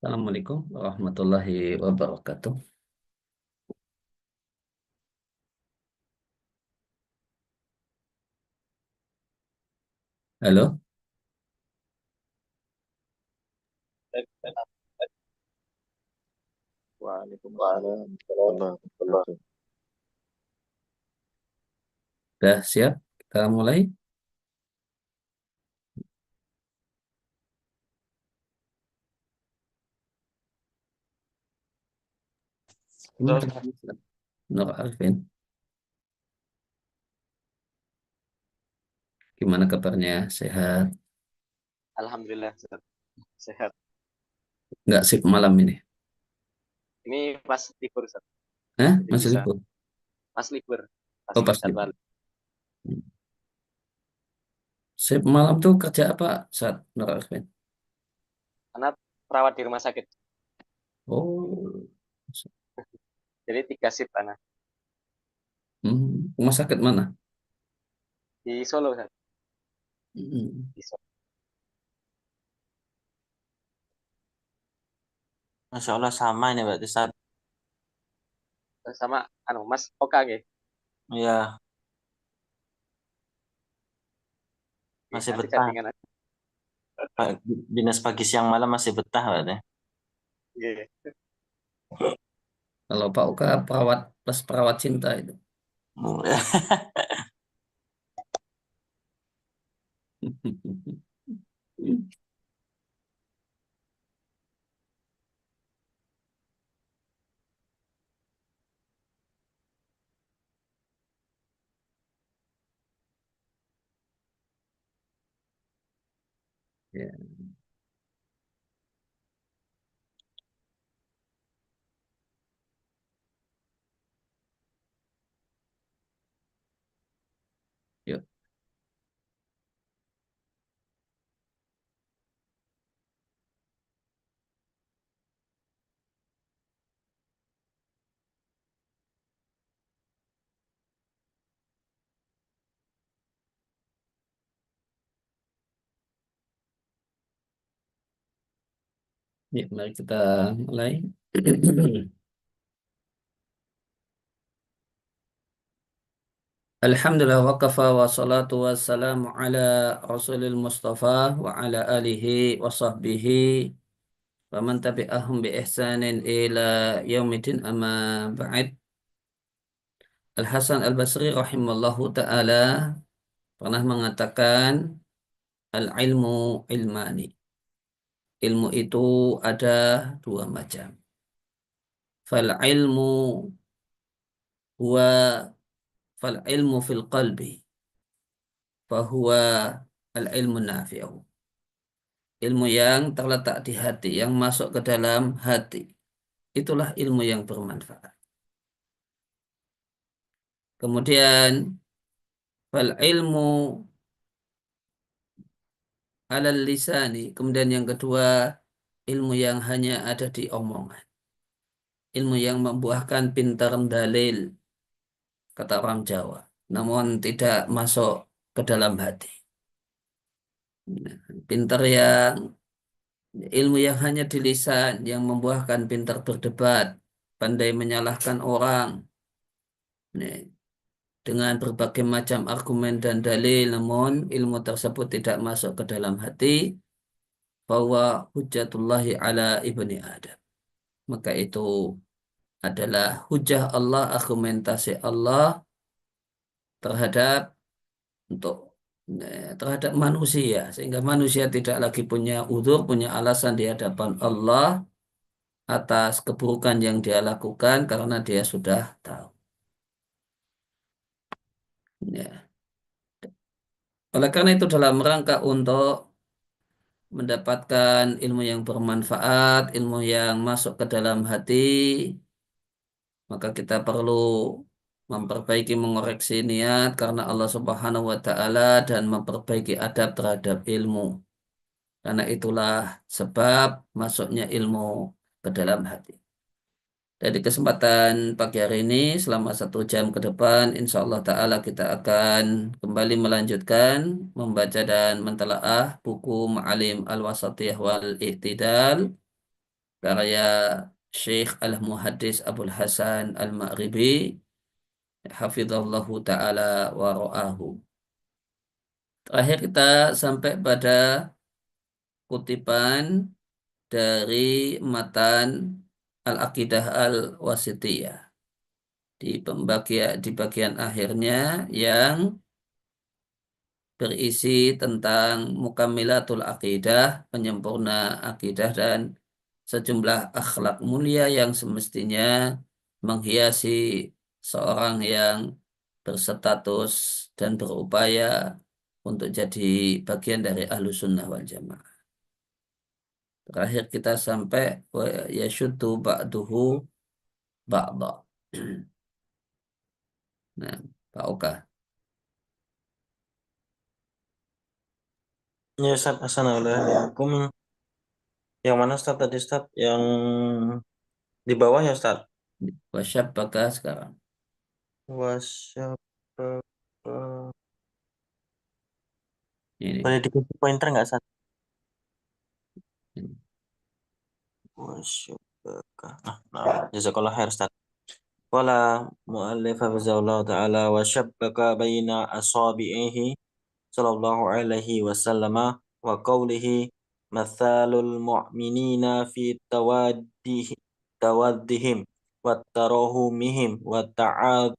Assalamualaikum warahmatullahi wabarakatuh. Halo, Waalaikumsalam warahmatullahi wabarakatuh. sudah siap? Kita mulai. Gimana Betul. kabar, Nur Arifin? Gimana kabarnya? Sehat? Alhamdulillah Ustaz. Sehat. Nggak sip malam ini? Ini pas libur Ustaz. Hah? Jadi Masih bisa libur? pas libur, pas Oh, pas bentar libur. balik. Sip malam tuh kerja apa saat Nur Arifin? Karena perawat di rumah sakit. Oh, Jadi 3 shift karena rumah sakit mana? di Solo Ustaz. Hmm. Di Solo. Masya Allah sama ini berarti saat Sama Mas Oka nggih. ya Nggih, masih nanti betah. chattingan aja. Dinas pagi siang malam masih betah berarti. Nggih. Kalau Pak Uka perawat plus perawat cinta itu. Ya, yuk. Yuk, mari kita mulai. Alhamdulillah wa kafa wa salatu wa salamu ala rasulil mustafa wa ala alihi wa sahbihi wa man tabi'ahum bi ihsanin ila yaumidin amma ba'id. Al-Hasan Al-Basri rahimallahu ta'ala pernah mengatakan al-ilmu ilmani. Ilmu itu ada dua macam. Fal ilmu huwa fal ilmu fil qalbi fahuwa al-ilmu nafi'u. Ilmu yang terletak di hati, yang masuk ke dalam hati. Itulah ilmu yang bermanfaat. Kemudian, fal ilmu alal lisani. Kemudian yang kedua, ilmu yang hanya ada di omongan. Ilmu yang membuahkan pintar dalil, kata orang Jawa. Namun tidak masuk ke dalam hati. Pintar yang ilmu yang hanya di lisan, yang membuahkan pintar berdebat, pandai menyalahkan orang, dengan berbagai macam argumen dan dalil, namun ilmu tersebut tidak masuk ke dalam hati, bahwa hujatullahi ala ibni Adam. Maka itu adalah hujah Allah, argumentasi Allah terhadap untuk terhadap manusia, sehingga manusia tidak lagi punya uzur, punya alasan di hadapan Allah atas keburukan yang dia lakukan karena dia sudah tahu. Ya. Oleh karena itu dalam rangka untuk mendapatkan ilmu yang bermanfaat, ilmu yang masuk ke dalam hati, maka kita perlu memperbaiki, mengoreksi niat karena Allah Subhanahu wa taala dan memperbaiki adab terhadap ilmu. Karena itulah sebab masuknya ilmu ke dalam hati. Dari kesempatan pagi hari ini, selama 1 jam ke depan, insya Allah Ta'ala kita akan kembali melanjutkan membaca dan mentelaah buku Ma'alim Al-Wasatiyah wal I'tidal karya Syekh Al-Muhaddis Abul Hasan Al-Ma'ribi hafizallahu taala wa ra'ahu. Terakhir kita sampai pada kutipan dari matan Al-Aqidah Al-Wasithiyah di bagian akhirnya yang berisi tentang Mukammilatul Aqidah, penyempurna akidah dan sejumlah akhlak mulia yang semestinya menghiasi seorang yang berstatus dan berupaya untuk jadi bagian dari Ahlus Sunnah wal Jamaah. Terakhir kita sampai wa yashuddu ba'duhu ba'da. Nah, Pak Oka. Ya Ustaz, Assalamualaikum. Yang mana Ustaz tadi Ustaz? Yang di bawah ya Ustaz? Wasyabbaka sekarang. Wasyabaka. Ini. Boleh dikasih pointer nggak Ustaz? Wasyabaka. Nah, jazakallah khair Ustaz. Qala mu'allif hafizahullah ta'ala wa syabbaka baina asabi'ihi sallallahu alaihi wasallam wa qawlihi mathalul mu'minina fi tawaddihim wa tarahumihim wa ta'atufihim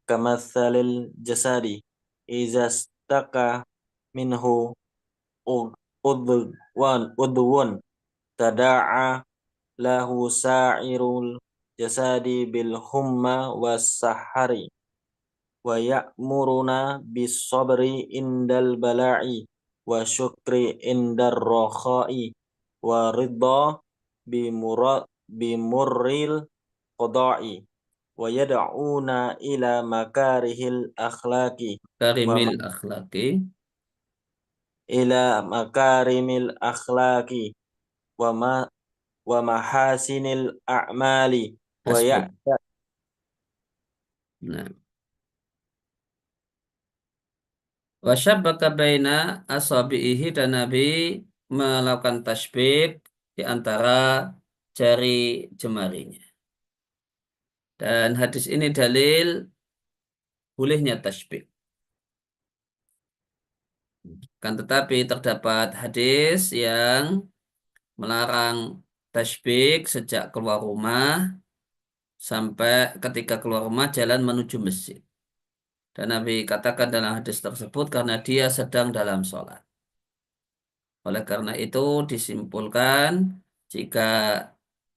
kamathalil jasadi iza staka minhu udwun tada'a lahu sa'irul jasadi bil humma was sahari wa ya'muruna bis sabri indal bala'i wa syukri indar rakha'i wa ridha bimurril qada'i wa yad'una ila makarihil akhlaqi wa Karimil akhlaki. ila makarimil akhlaqi wa ma wa mahasinil a'mali wa Hasbuk. ya'ta Nah. Wasyabbaka baina asabihi dan Nabi melakukan tasbih di antara jari jemarinya. Dan hadis ini dalil bolehnya tasbih. Kan tetapi terdapat hadis yang melarang tasbih sejak keluar rumah sampai ketika keluar rumah jalan menuju masjid. Dan Nabi katakan dalam hadis tersebut karena dia sedang dalam sholat. Oleh karena itu disimpulkan jika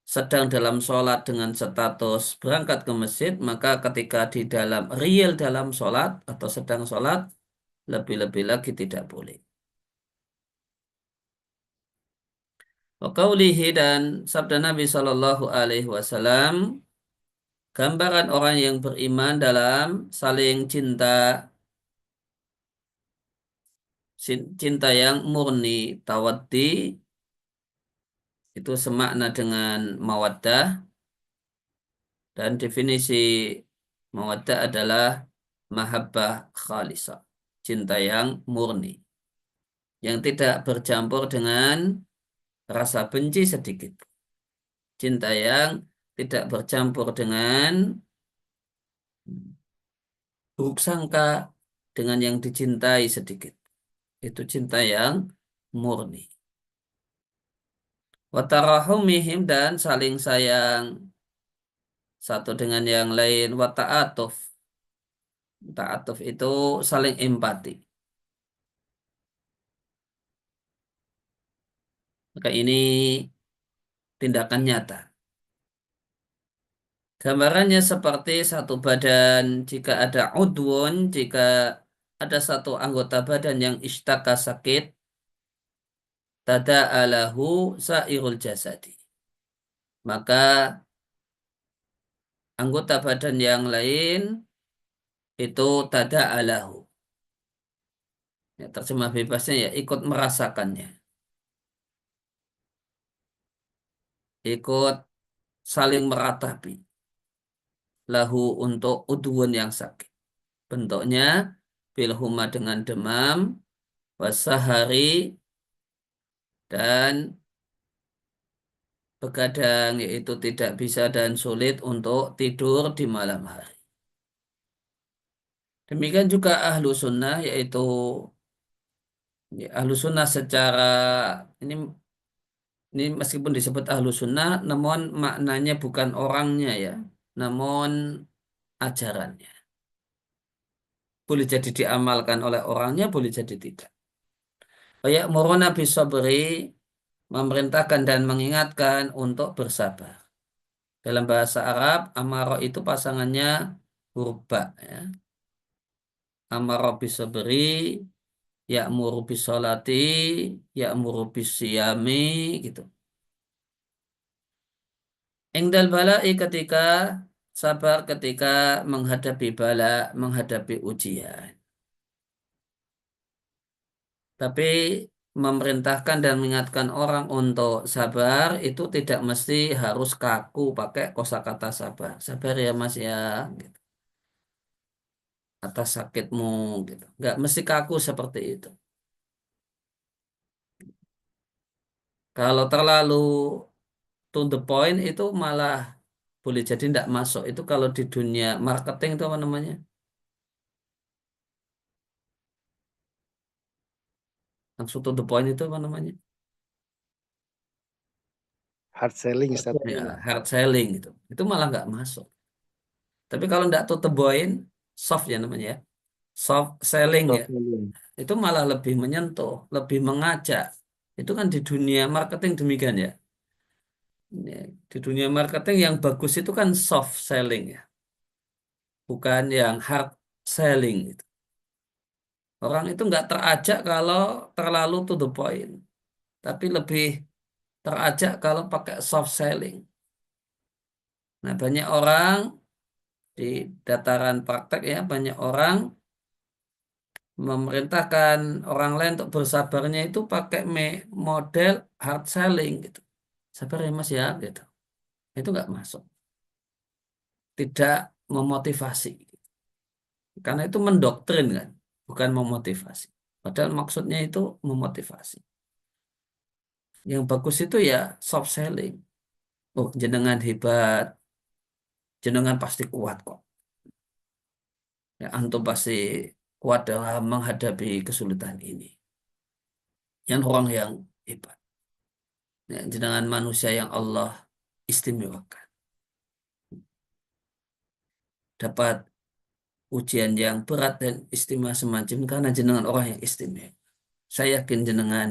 sedang dalam sholat dengan status berangkat ke masjid, maka ketika di dalam sholat atau sedang sholat, lebih-lebih lagi tidak boleh. Waqaulihi dan sabda Nabi Shallallahu Alaihi Wasallam, gambaran orang yang beriman dalam saling cinta, cinta yang murni, tawaddi, itu semakna dengan mawaddah, dan definisi mawaddah adalah mahabbah khalisah, cinta yang murni, yang tidak bercampur dengan rasa benci sedikit, cinta yang tidak bercampur dengan buruk sangka dengan yang dicintai sedikit. Itu cinta yang murni. Watarahumihim dan saling sayang satu dengan yang lain. Wata'atuf. Ta'atuf itu saling empati. Maka ini tindakan nyata. Gambarannya seperti satu badan jika ada udwun, jika ada satu anggota badan yang ishtaka sakit, tada'alahu sa'irul jasadi. Maka anggota badan yang lain itu tada'alahu. Ya, terjemah bebasnya ya ikut merasakannya. Ikut saling meratapi. Lahu untuk udwun yang sakit. Bentuknya bilhuma dengan demam, wasahari, dan begadang, yaitu tidak bisa dan sulit untuk tidur di malam hari. Demikian juga ahlu sunnah, yaitu ahlu sunnah secara ini ini meskipun disebut ahlu sunnah, namun maknanya bukan orangnya ya, namun ajarannya. Boleh jadi diamalkan oleh orangnya, boleh jadi tidak. Kayak muruna bisabri, memerintahkan dan mengingatkan untuk bersabar. Dalam bahasa Arab, amaro itu pasangannya huruf ba, ya. Amaro bisabri, ya'muru bisolati, ya'muru bisiyami, gitu. Engdal bala'i ketika sabar ketika menghadapi bala, menghadapi ujian. Tapi memerintahkan dan mengingatkan orang untuk sabar itu tidak mesti harus kaku pakai kosakata sabar. Sabar ya Mas ya, gitu. Atas sakitmu, gitu. Nggak mesti kaku seperti itu. Kalau terlalu to the point itu malah boleh jadi tidak masuk. Itu kalau di dunia marketing itu apa namanya? Langsung to the point itu apa namanya? Hard selling, Ustaz. Ya, hard selling gitu. Itu malah nggak masuk. Tapi kalau nggak to the point, soft ya namanya ya. Soft selling ya. Soft selling. Itu malah lebih menyentuh, lebih mengajak. Itu kan di dunia marketing demikian ya. Ya, di dunia marketing yang bagus itu kan soft selling ya, bukan yang hard selling gitu. Orang itu nggak terajak kalau terlalu to the point, tapi lebih terajak kalau pakai soft selling. Nah, banyak orang di dataran praktek ya, banyak orang memerintahkan orang lain untuk bersabarnya itu pakai model hard selling gitu. Sabar ya Mas ya, gitu. Itu nggak masuk. Tidak memotivasi. Karena itu mendoktrin kan, bukan memotivasi. Padahal maksudnya itu memotivasi. Yang bagus itu ya soft selling. Oh, jenengan hebat, jenengan pasti kuat kok. Ya, antum pasti kuat dalam menghadapi kesulitan ini. Yang orang yang hebat. Ya, jenengan manusia yang Allah istimewakan. Dapat ujian yang berat dan istimewa semacam karena jenengan orang yang istimewa. Saya yakin jenengan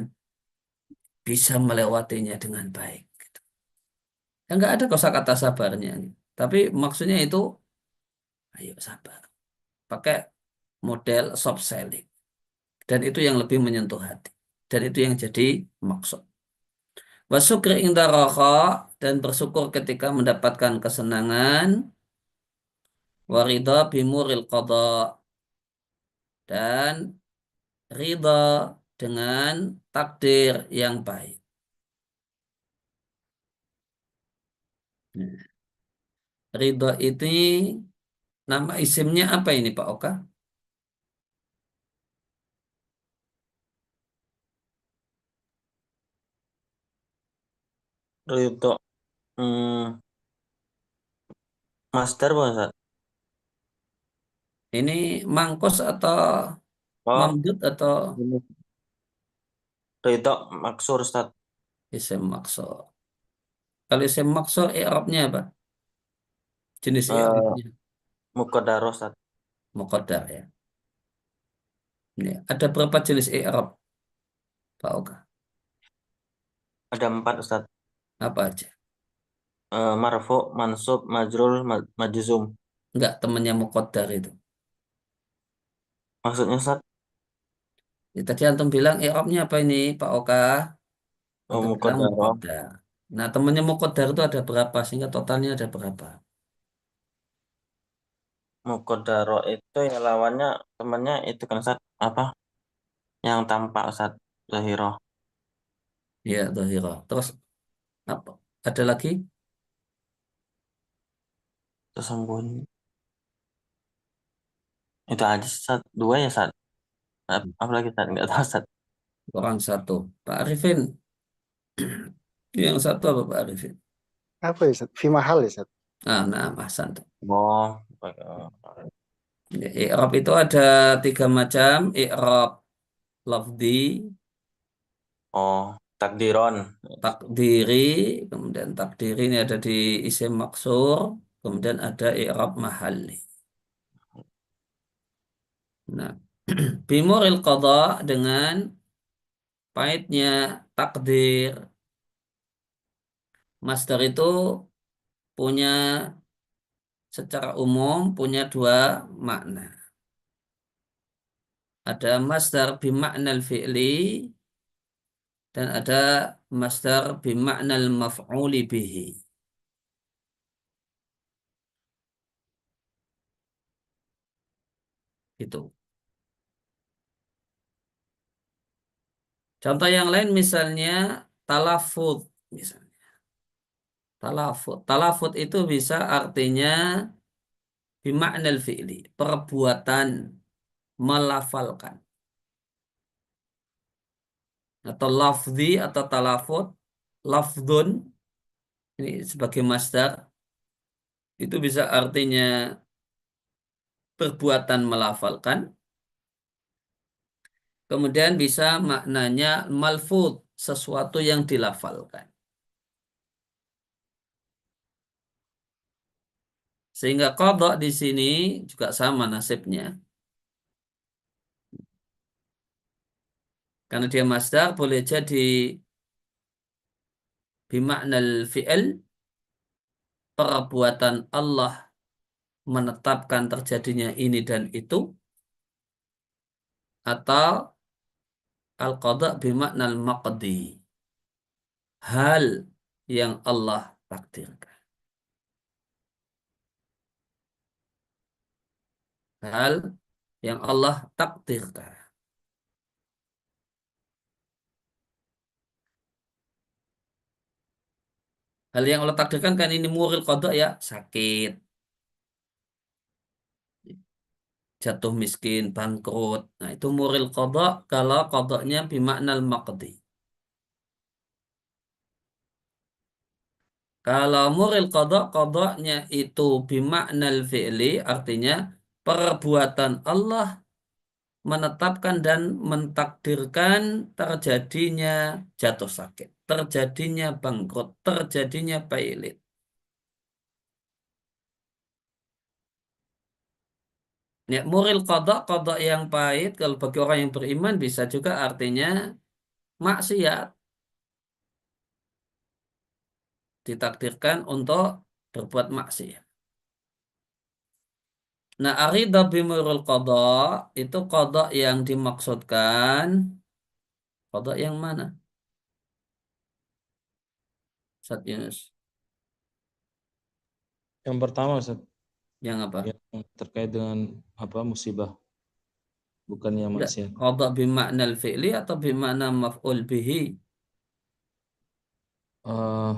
bisa melewatinya dengan baik. Ya, nggak ada kosakata sabarnya. Tapi maksudnya itu, ayo sabar. Pakai model soft selling. Dan itu yang lebih menyentuh hati. Dan itu yang jadi maksud. Wasyukri inda raha, dan bersyukur ketika mendapatkan kesenangan. Waridha bimuril qadha, dan ridha dengan takdir yang baik. Nah, ridha ini nama isimnya apa ini Pak Oka? Ridho. Master bukan Ustaz? Ini mangkos atau Oh, mamdud atau Ini Ridho maksur Ustaz. isim maksur? Kalau isim maksur i'rabnya apa? Jenis Eh, i'rabnya Muqaddar Ustaz. muqaddar ya. Ini ada berapa jenis i'rab Pak Oka? Ada 4 Ustaz. Apa aja? Marfu, mansub, majrul, majzum. Enggak, temannya muqaddar itu. Maksudnya Ustaz? Ya, tadi antum bilang i'rabnya apa ini Pak Oka? Oh, Antum bilang Muqaddar. muqaddar. Nah, temannya muqaddar itu ada berapa? Sehingga totalnya ada berapa? Muqaddaro itu ya lawannya temannya itu kan Ustaz apa yang tampak Ustaz Zahiro Ya, dhahirah. Terus apa? Ada lagi? tersembunyi itu aja Ustaz 2 ya Ustaz. Apa lagi Ustaz nggak tahu Ustaz. Orang satu. Pak Arifin. Yang satu apa Pak Arifin? Apa ya Ustaz? Fi mahal ya Ustaz? Nah, Ahsan. Oh, Ya, i'rab itu ada 3 macam. I'rab lafzi, oh, takdiron. takdiri, kemudian takdiri ini ada di isim maksur, kemudian ada i'rab mahalli. Nah, bimuril qada dengan pahitnya takdir. Masdar itu punya secara umum punya 2 makna. Ada masdar bimaknal fi'li dan ada masdar bimaknal maf'uli bihi. Itu. Contoh yang lain misalnya talafud misalnya. Talafud. Talafud itu bisa artinya bimaknal fi'li, perbuatan melafalkan. Atau lafzi atau talafud, lafdun ini sebagai masdar itu bisa artinya perbuatan melafalkan. Kemudian bisa maknanya malfud, sesuatu yang dilafalkan. Sehingga qadha di sini juga sama nasibnya. Karena dia masdar boleh jadi bimaknal fi'il, perbuatan Allah menetapkan terjadinya ini dan itu, atau al-qadha bimaknal maqdi, hal yang Allah takdirkan. Hal yang Allah takdirkan. Hal yang Allah takdirkan kan ini muril qadha ya, sakit, jatuh miskin, bangkrut. Nah, itu muril qadha kalau qadhanya bimaknal maqdi. Kalau muril qadha, qadhanya itu bimaknal fi'li, artinya perbuatan Allah menetapkan dan mentakdirkan terjadinya jatuh sakit, terjadinya bangkrut, terjadinya pailit. Ya, muril qadha, qadha yang pahit, kalau bagi orang yang beriman bisa juga artinya maksiat. Ditakdirkan untuk berbuat maksiat. Nah, aridha bimuril qadha itu qadha yang dimaksudkan. Qadha yang mana? Ustaz Yunus. Yang pertama, Ustaz, Yang apa? yang terkait dengan apa musibah, bukan yang Enggak. maksiat. Qadha bimaknal fi'li atau bimakna maf'ul bihi? Eh,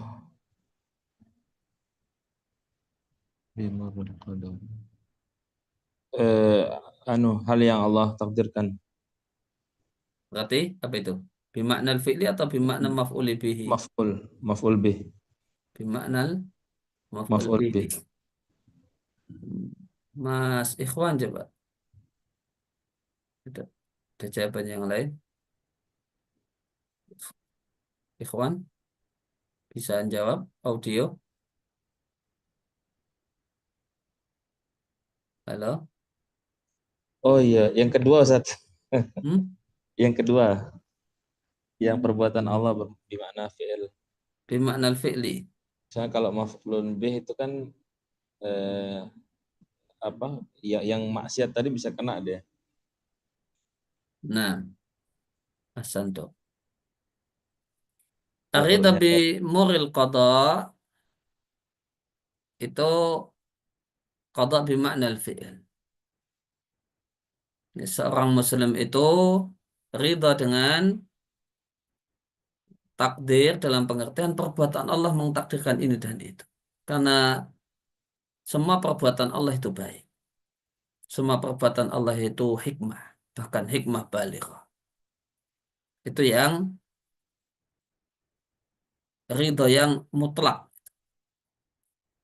bimurul qadar. Eh, hal yang Allah takdirkan. Berarti apa itu? Bimaknal fi'li atau bimakna maf'ul bihi? Maf'ul bih, Bimaknal maf'ul maf'ul bihi. bih. Mas Ikhwan coba. Ada jawaban yang lain? Ikhwan bisa jawab audio? Halo? Oh iya, yang kedua, Ustaz. Hmm? Yang kedua, yang perbuatan Allah di mana fi'il. Bimaknal fi'li. Misalnya kalau maf'ulun bih itu kan eh, apa? Ya, yang maksiat tadi bisa kena dia. Nah, Ahsantu. Kalau Aridha yang bi muril qadha itu qadha bimaknal fi'il. Seorang muslim itu ridha dengan takdir dalam pengertian perbuatan Allah mentakdirkan ini dan itu. Karena semua perbuatan Allah itu baik. Semua perbuatan Allah itu hikmah, bahkan hikmah balighah. Itu yang ridha yang mutlak.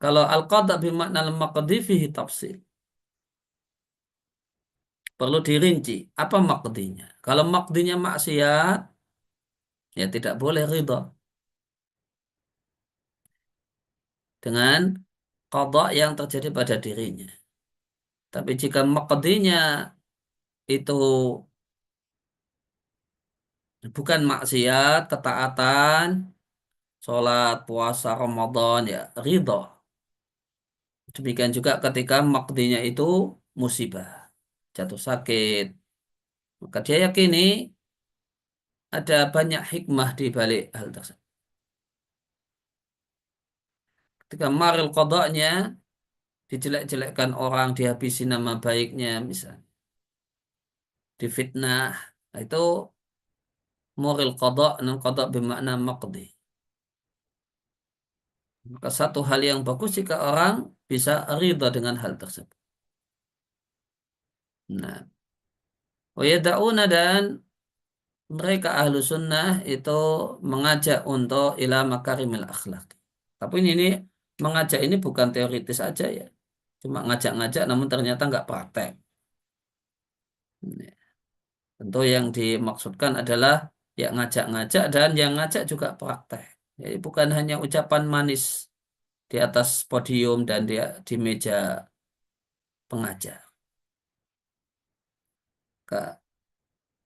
Kalau al-qada bimakna al-maqdi fihi tafsil. Perlu dirinci. Apa maqdinya? Kalau maqdinya maksiat, ya tidak boleh ridha dengan qada yang terjadi pada dirinya. Tapi jika maqdinya itu bukan maksiat, ketaatan, sholat, puasa, Ramadan, ya ridha. Demikian juga ketika maqdinya itu musibah, jatuh sakit. Maka dia yakini ada banyak hikmah di balik hal tersebut. Ketika maril qadanya dijelek-jelekkan orang, dihabisi nama baiknya, misalnya difitnah, nah itu maril qada, dan qada bermakna maqdi. Maka satu hal yang bagus jika orang bisa ridha dengan hal tersebut. Nah, wa yada'una, dan mereka ahlu sunnah itu mengajak untuk ila makarimil akhlak. Tapi ini mengajak ini bukan teoritis aja ya. Cuma ngajak-ngajak namun ternyata nggak praktek. Tentu yang dimaksudkan adalah ya ngajak-ngajak dan yang ngajak juga praktek. Jadi bukan hanya ucapan manis di atas podium dan di meja pengajar.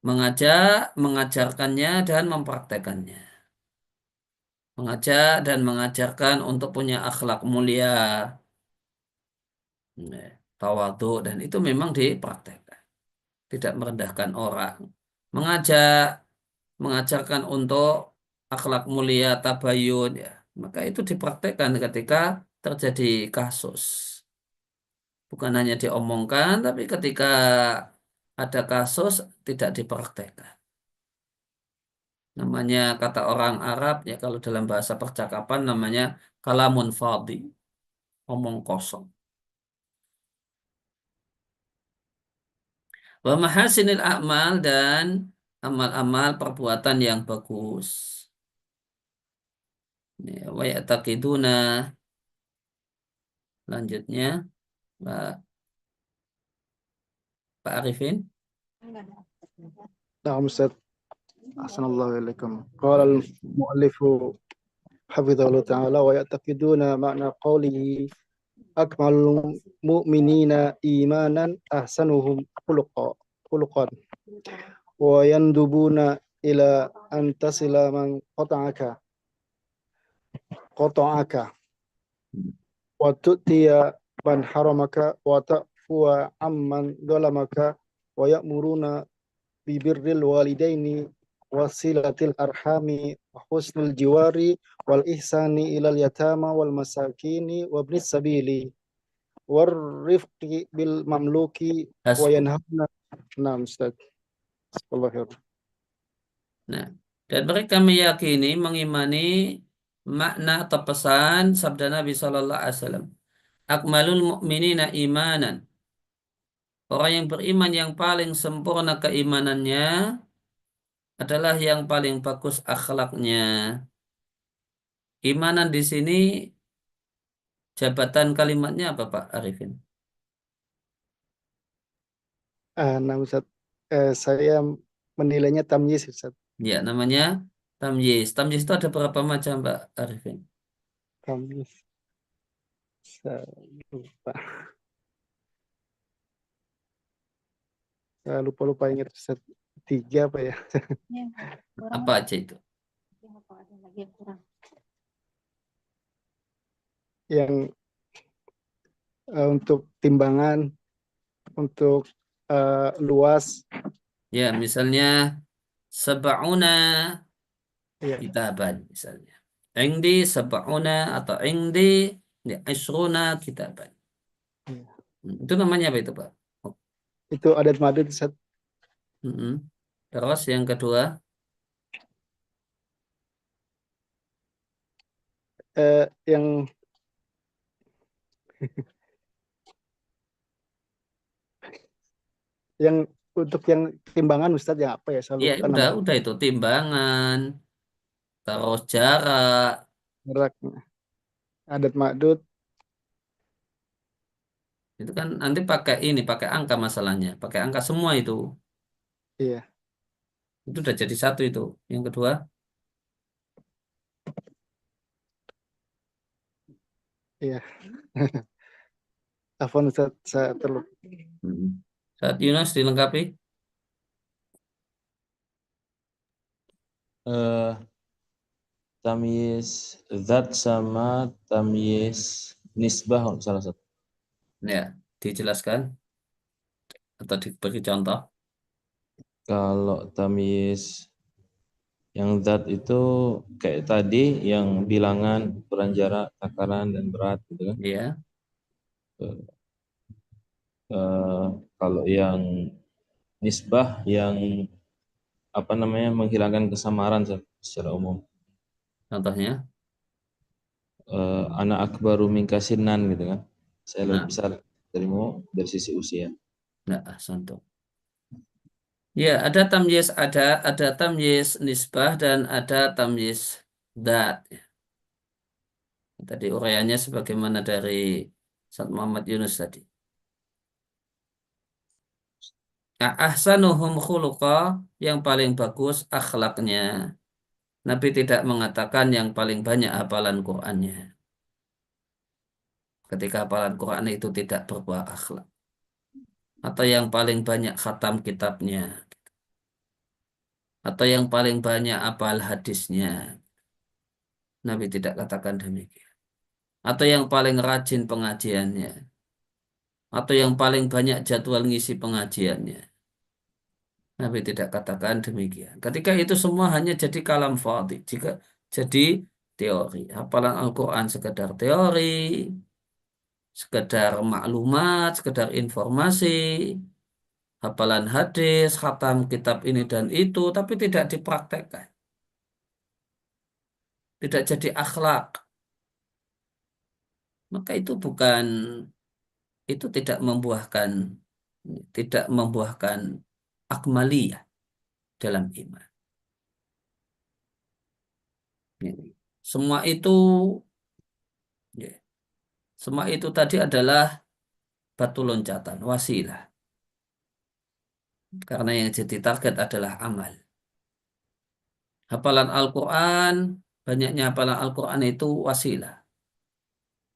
Mengajak, mengajarkannya dan mempraktekannya. Mengajak dan mengajarkan untuk punya akhlak mulia, tawadhu, dan itu memang dipraktekkan. Tidak merendahkan orang. Mengajak, mengajarkan untuk akhlak mulia, tabayun, ya. Maka itu dipraktekkan ketika terjadi kasus. Bukan hanya diomongkan, tapi ketika ada kasus tidak dipraktekkan. Namanya kata orang Arab, ya kalau dalam bahasa percakapan namanya kalamun fadhi, omong kosong. Wa mahasinil a'mal, dan amal-amal perbuatan yang bagus. Ya, wa ya'taqiduna, lanjutnya Pak Arifin. نعم أستاذ أحسن الله إليكم. قال المؤلف حفظه الله تعالى ويعتقدون معنى قوله أكمل المؤمنين إيمانا أحسنهم خلقا ويندبون إلى أن تصل من قطعك وتؤتي من حرمك وتعفو عمن ظلمك ويأمرون ببر الوالدين وصلة الأرحام وحسن الجوار والإحسان إلى اليتامى والمساكين وابن السبيل والرفق بالمملوك وينهون. نعم أستاذ. الله خير. Nah, dan mereka meyakini, mengimani makna atau pesan sabda Nabi Shallallahu Alaihi Wasallam. Akmalul mu'minina imanan. Orang yang beriman yang paling sempurna keimanannya adalah yang paling bagus akhlaknya. Imanan di sini jabatan kalimatnya apa Pak Arifin? Nah Ustaz, saya menilainya tamyiz Ustaz. Ya, namanya tamyiz. Tamyiz itu ada berapa macam Pak Arifin? Tamyiz. Saya lupa. Saya lupa ingat Ustaz. 3 apa ya? Apa aja itu? Yang untuk timbangan, untuk luas. Ya, misalnya sab'una Ya. kitaban misalnya. Indi sab'una atau indi ya, isruna kitaban. Itu namanya apa itu Pak? Itu adat madud Ustaz. Terus yang kedua, yang yang untuk yang timbangan Ustaz yang apa ya? Saya ya lupa nama. udah itu timbangan, terus jarak. Jarak. Adat madud, Itu kan nanti pakai angka masalahnya, pakai angka semua itu. Iya, Itu udah jadi satu itu. Yang kedua, iya. Afwan Ustaz, saya terlupa. saat Yunus dilengkapi. Eh, tamyiz zat sama tamyiz nisbah salah satu. Ya, dijelaskan atau diberi contoh. Kalau tamyiz yang zat itu kayak tadi yang bilangan, ukuran jarak, takaran dan berat gitu kan. Ya, Eh, kalau yang nisbah yang apa namanya menghilangkan kesamaran secara umum. contohnya. Anak akbaru minka sinnan gitu kan. Saya lebih Nah, besar darimu dari sisi usia. nah, contoh. Ya, ada tamyiz nisbah dan ada tamyiz dat. Tadi uraiannya sebagaimana dari Ustaz Muhammad Yunus tadi. Nah, ahsanuhum khuluqa, yang paling bagus akhlaknya. Nabi tidak mengatakan yang paling banyak hafalan Qur'annya. Ketika hafalan Qur'an itu tidak berbuah akhlak. Atau yang paling banyak khatam kitabnya. Atau yang paling banyak hafal hadisnya. Nabi tidak katakan demikian. Atau yang paling rajin pengajiannya. Atau yang paling banyak jadwal ngisi pengajiannya. Nabi tidak katakan demikian. Ketika itu semua hanya jadi kalam fadhi. Jika jadi teori. Hafalan Al-Quran sekedar teori, sekedar maklumat, sekedar informasi, hafalan hadis, khatam kitab ini dan itu, tapi tidak dipraktekkan. Tidak jadi akhlak. Maka itu tidak membuahkan akmaliyah dalam iman. Semua itu ya, semua itu tadi adalah batu loncatan, wasilah. Karena yang jadi target adalah amal. Hafalan Al-Quran, banyaknya hafalan Al-Quran itu wasilah.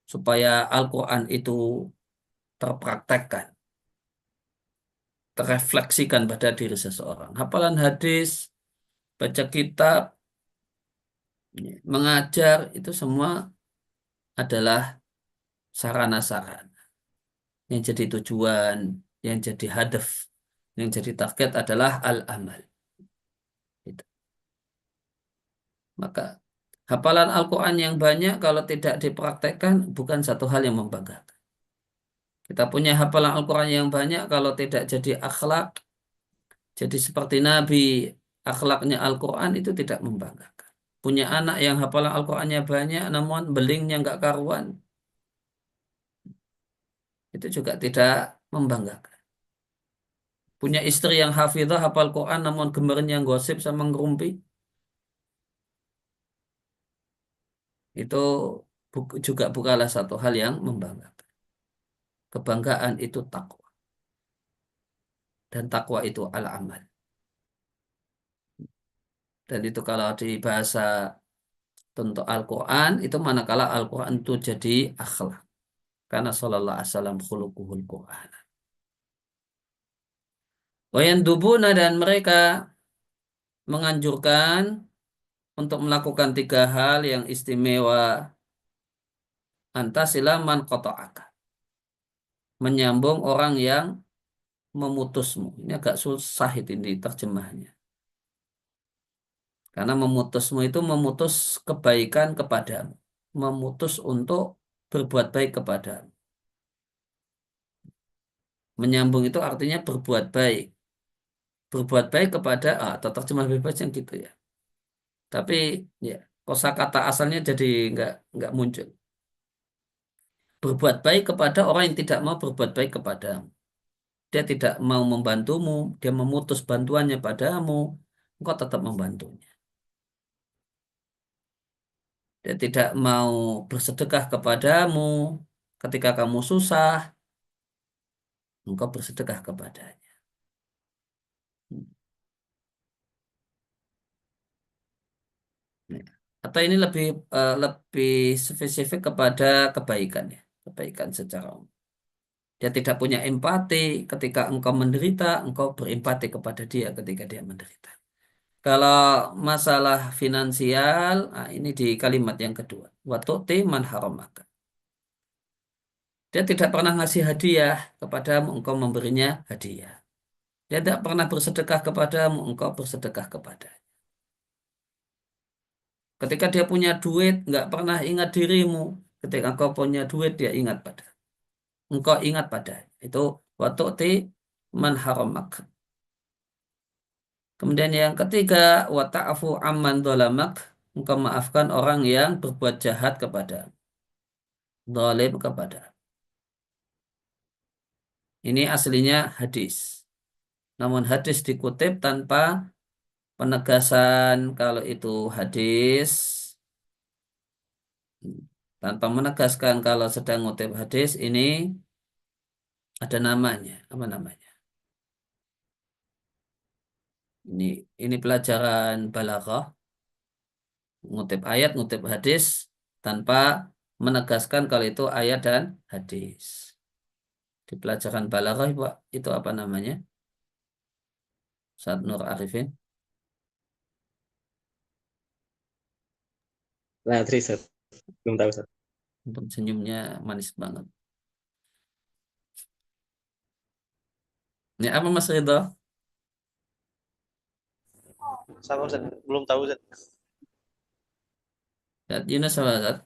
Supaya Al-Quran itu terpraktekkan, terefleksikan pada diri seseorang. Hafalan hadis, baca kitab, mengajar, itu semua adalah sarana-sarana. Yang jadi tujuan, yang jadi hadaf, yang jadi target adalah al-amal. Itu. Maka hafalan Al-Quran yang banyak kalau tidak dipraktekkan bukan satu hal yang membanggakan. Kita punya hafalan Al-Quran yang banyak kalau tidak jadi akhlak, jadi seperti Nabi, akhlaknya Al-Quran itu tidak membanggakan. Punya anak yang hafalan Al-Qurannya banyak namun belingnya nggak karuan, itu juga tidak membanggakan. Punya istri yang hafizah hafal Quran namun gemernya gosip sama ngerumpi, itu juga bukanlah satu hal yang membanggakan. Kebanggaan itu takwa. Dan takwa itu al-amal. Dan itu kalau di bahasa untuk Al-Quran, itu manakala Al-Quran itu jadi akhlak. Karena sallallahu alaihi wasallam khuluquhul Quran. Wayandubuna, dan mereka menganjurkan untuk melakukan 3 hal yang istimewa. Antasilaman qata'aka. Menyambung orang yang memutusmu. Ini agak susah ini terjemahnya. Karena memutusmu itu memutus kebaikan kepadamu. Memutus untuk berbuat baik kepadamu. Menyambung itu artinya berbuat baik. Berbuat baik kepada, atau terjemah bebasnya gitu ya. Tapi ya, kosakata asalnya jadi nggak muncul. Berbuat baik kepada orang yang tidak mau berbuat baik kepadamu. Dia tidak mau membantumu, dia memutus bantuannya padamu, engkau tetap membantunya. Dia tidak mau bersedekah kepadamu ketika kamu susah, engkau bersedekah kepadanya. Ya. Atau ini lebih spesifik kepada kebaikan ya, kebaikan secara umum. Dia tidak punya empati ketika engkau menderita, engkau berempati kepada dia ketika dia menderita. Kalau masalah finansial, ini di kalimat yang kedua. Wa tu'ti man haramaka. Dia tidak pernah ngasih hadiah kepadamu, engkau memberinya hadiah. Dia tidak pernah bersedekah kepadamu, engkau bersedekah kepada. Ketika dia punya duit, nggak pernah ingat dirimu. Ketika engkau punya duit, dia ingat pada. Engkau ingat pada. Itu wa tu'ti man haramaka. Kemudian yang ketiga, wa ta'fu amman dhalamak. Engkau maafkan orang yang berbuat jahat kepada, zalim kepada. Ini aslinya hadis. Namun hadis dikutip tanpa penegasan kalau itu hadis, tanpa menegaskan kalau sedang ngutip hadis ini ada namanya. Apa namanya? Ini ini pelajaran balaghah, ngutip ayat, ngutip hadis tanpa menegaskan kalau itu ayat dan hadis. Di pelajaran balaghah itu apa namanya? Saat Nur Arifin. Latri, Ustaz. Belum tahu, Ustaz. Untuk senyumnya manis banget. Ini apa Mas Ridho? Sama, Ustaz. Belum tahu, Ustaz. Lihat Yunus sama Ustaz.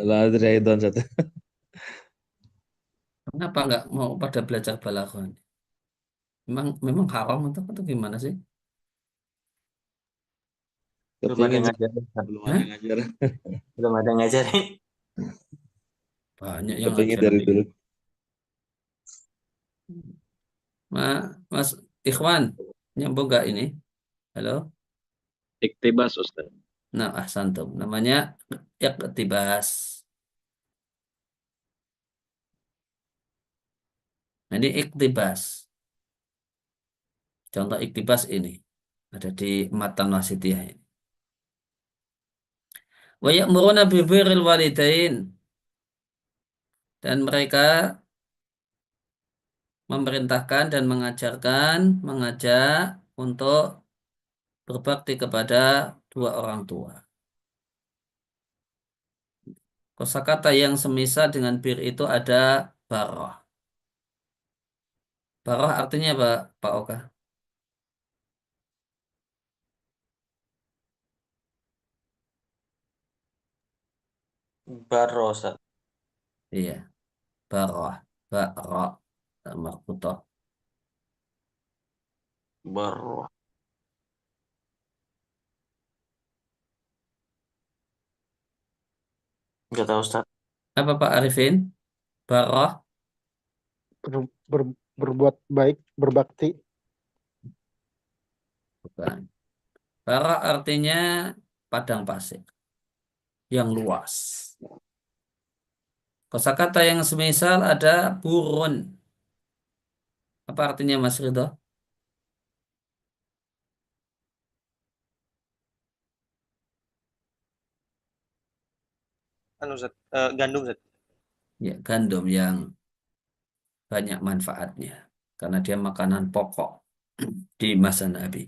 La adri aidan, Ustaz. Kenapa nggak mau pada belajar balaghah? Memang haram atau gimana sih? Belum ada Kepingin, Ustaz. ngajar, Ustaz. Belum Hah? ada ngajar. Belum ada ngajar. Banyak yang Kepingin ngajar. dari dulu. Mas Ikhwan, nyambung nggak ini? Halo? Iktibas Ustaz. Nah, ahsantum. Namanya iqtibas. Nah, ini iqtibas. Contoh iqtibas ini. Ada di matan wasitiyah ini. Wa ya'muruna bi birril walidain. Dan mereka memerintahkan dan mengajak untuk berbakti kepada dua orang tua. Kosakata yang semisal dengan bir itu ada barah. Barah artinya apa, Pak Oka? Baro, Ustaz. Iya, barah, barah, marbutoh. Baro. Enggak tahu, Ustaz. Apa Pak Arifin? Barah, Berbuat baik, berbakti. bukan. Barah artinya padang pasir yang luas. Kosakata yang semisal ada burun. Apa artinya Mas Ridho? Ustaz. Gandum, Ustaz. Ya, gandum yang banyak manfaatnya karena dia makanan pokok di masa Nabi.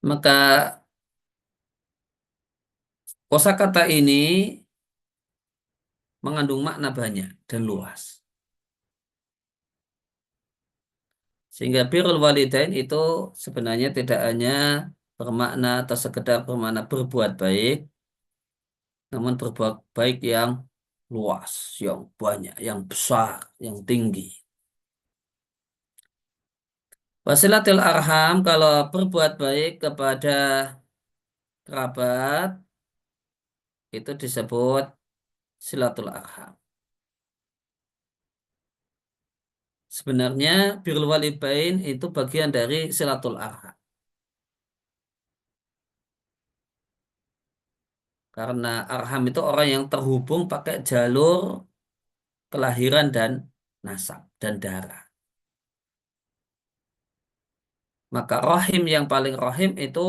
Maka kosakata ini mengandung makna banyak dan luas. Sehingga birrul walidain itu sebenarnya tidak hanya bermakna atau sekedar bermakna berbuat baik, namun berbuat baik yang luas, yang banyak, yang besar, yang tinggi. Wasilatul arham kalau berbuat baik kepada kerabat itu disebut silatul arham. Sebenarnya birrul walidain itu bagian dari silatul arham. Karena arham itu orang yang terhubung pakai jalur kelahiran dan nasab dan darah. Maka rahim yang paling rahim itu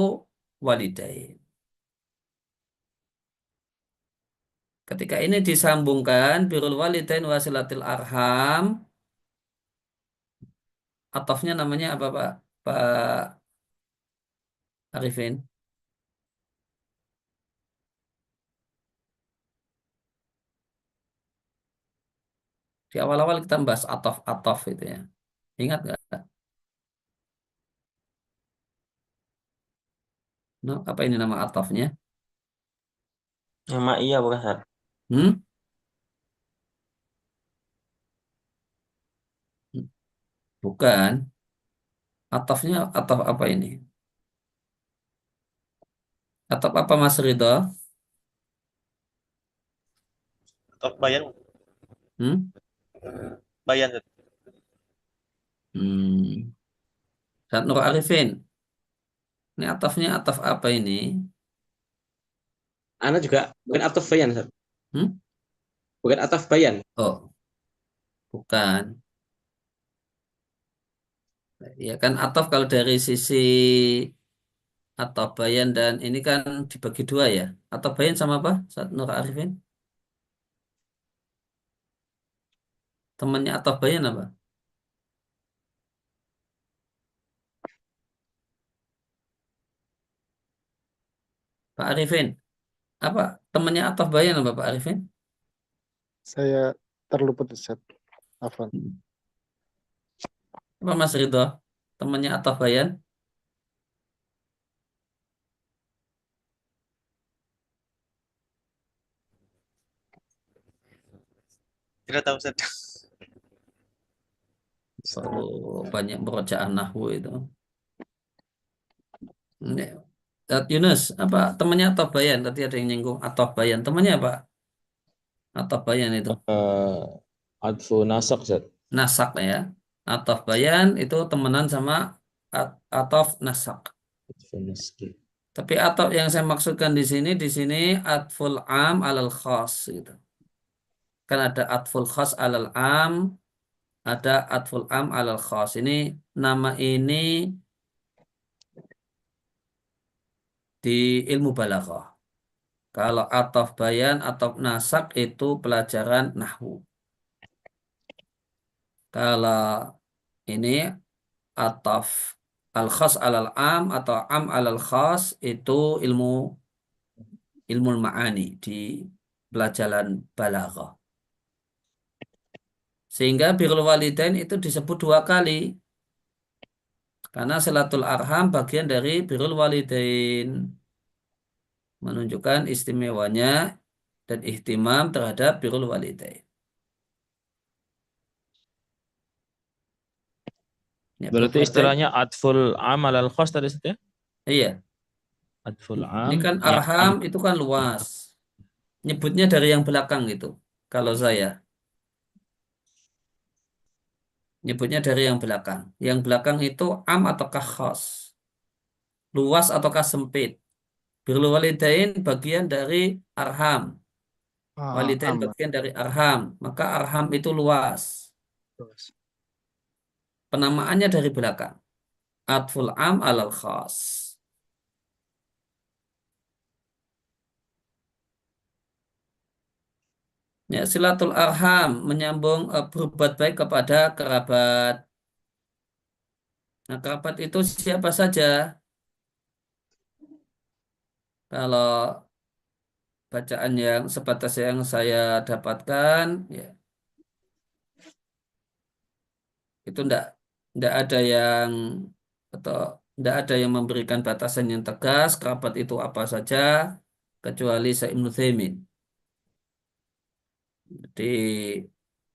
walidain. Ketika ini disambungkan birrul walidain wasilatil arham, atofnya namanya apa Pak? Pak Arifin. Di awal-awal kita bahas atof-atof itu ya. Ingat nggak? No, apa ini nama atofnya? Yang iya bukan Ustaz? Hmm? Bukan. Atofnya atof apa ini? Atof apa Mas Ridho? Atau bayan, Hmm? bayan Ustaz. Hmm. Saat Nur Arifin. Ini atofnya atof apa ini? Ana juga bukan ataf bayan, Ustaz. Hmm? Bukan ataf bayan. Oh, bukan. Ya kan atof kalau dari sisi atau bayan dan ini kan dibagi dua ya. Atau bayan sama apa? Saat Nur Arifin. Temannya atau bayan apa? Pak Arifin. Apa temannya atau bayan apa Pak Arifin? Saya terluput Ustaz. Afwan. Apa Mas Ridho? Temannya atau bayan? Tidak tahu Ustaz. Perlu banyak merojaan nahwu itu. Ini. Yunus, apa temannya atau bayan? Tadi ada yang nyinggung atau bayan. Temannya apa? Atau bayan itu. Adfu nasak, Ustaz. Nasak ya. Atau bayan itu temenan sama atau nasak. Adfu naski. Tapi atau yang saya maksudkan di sini atful am alal khas gitu. Kan ada atful khas alal am, ada atful am alal khas. Ini nama ini di ilmu balaghah. Kalau ataf bayan atau nasak itu pelajaran nahwu. Kalau ini ataf al khas alal am atau am alal khas itu ilmu ilmu ma'ani di pelajaran balaghah. Sehingga birrul walidain itu disebut dua kali. Karena silatul arham bagian dari birrul walidain. Menunjukkan istimewanya dan ihtimam terhadap birrul walidain. Ya, Berarti berbuat baik. istilahnya adful amal al khas tadi, Ustaz ya? Iya, Adful ini am kan yang arham itu kan luas. Nyebutnya dari yang belakang gitu. Kalau saya nyebutnya dari yang belakang. Yang belakang itu am ataukah khas? Luas ataukah sempit? Birrul walidain bagian dari arham. Walidain Am. bagian dari arham. Maka arham itu luas. Penamaannya dari belakang. Atful am alal khas. Ya, silatul arham menyambung berbuat baik kepada kerabat. Nah, kerabat itu siapa saja? Kalau bacaan yang sebatas yang saya dapatkan, ya, itu ndak ada yang atau ndak ada yang memberikan batasan yang tegas. Kerabat itu apa saja, kecuali Syekh Ibnu Utsaimin. Jadi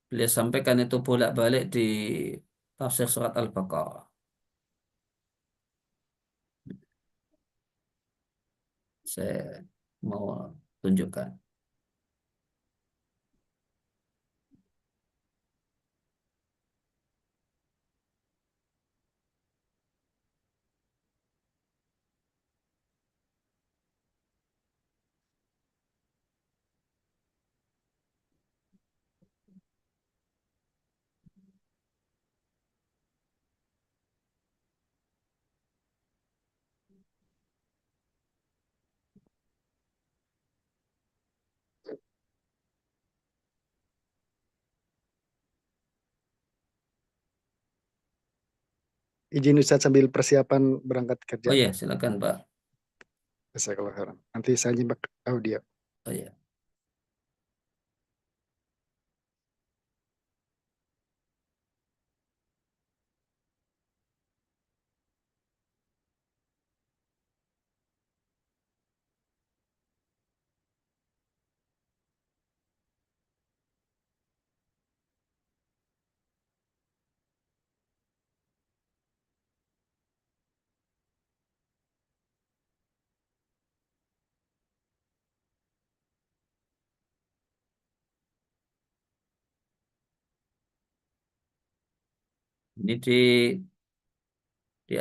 beliau sampaikan itu bolak-balik di tafsir surat Al-Baqarah. Saya mau tunjukkan. Izin Ustadz sambil persiapan berangkat kerja. Oh iya, silakan Pak. Jazakallah khairan. Nanti saya nyimak audio. Oh iya. Ini di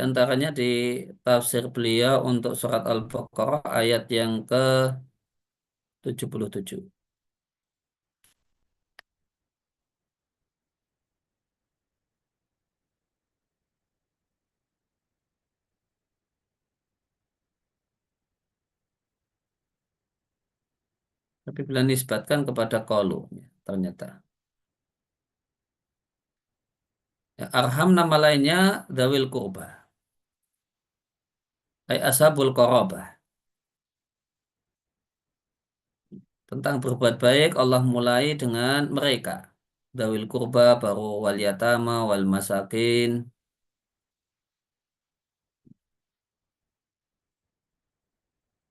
antaranya di tafsir beliau untuk surat Al-Baqarah ayat yang ke-77. Tapi bila nisbatkan kepada qalu, ya, ternyata. Ya, arham nama lainnya Dawil Qurba. Ay ashabul qarabah. Tentang berbuat baik Allah mulai dengan mereka. Dawil Qurba baru wal yatama wal masakin.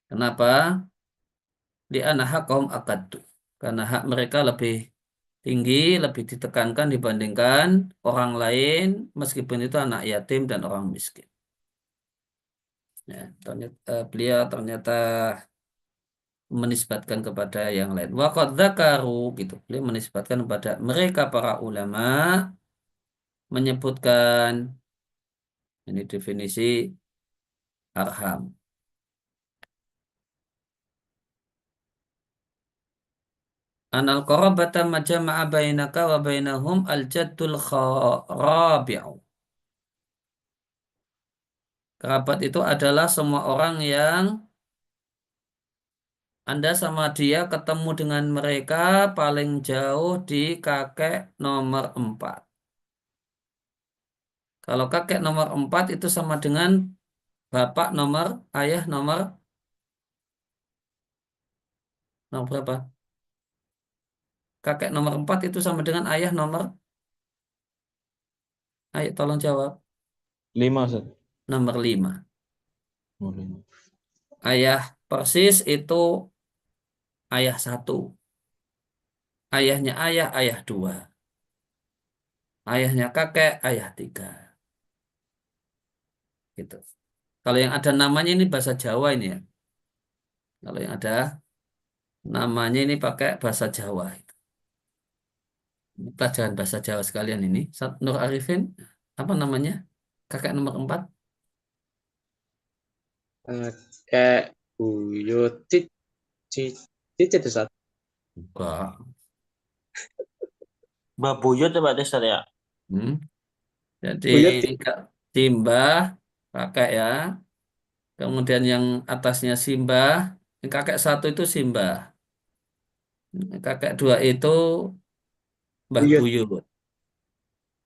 Kenapa? Di anak kaum akadu. Karena hak mereka lebih tinggi, lebih ditekankan dibandingkan orang lain, meskipun itu anak yatim dan orang miskin. Ya, beliau ternyata menisbatkan kepada yang lain. Waqad dzakaru gitu. Beliau menisbatkan kepada mereka para ulama menyebutkan ini definisi arham. Anal qarabata majama'a bainaka wa bainahum al-jaddul rabi'u. Kerabat itu adalah semua orang yang Anda sama dia ketemu dengan mereka paling jauh di kakek nomor 4. Kalau kakek nomor 4 itu sama dengan bapak nomor, ayah nomor berapa? Kakek nomor 4 itu sama dengan ayah nomor, ayo tolong jawab, 5 Ustaz. nomor 5. Oh, 5. Ayah persis itu ayah 1. Ayahnya ayah 2. Ayahnya kakek, ayah 3. Gitu. Kalau yang ada namanya ini bahasa Jawa ini ya. Kalau yang ada namanya ini pakai bahasa Jawa. Ini pelajaran bahasa Jawa sekalian ini. Nur Arifin, apa namanya? Kakek nomor 4? Kayak buyut cicit Ustaz. Enggak. Babuyut ya Pak Desar ya. Hmm. Jadi Buyut Simbah, kakek ya. Kemudian yang atasnya Simbah. Yang kakek 1 itu Simbah. Kakek 2 itu Mbah buyut. Buyut.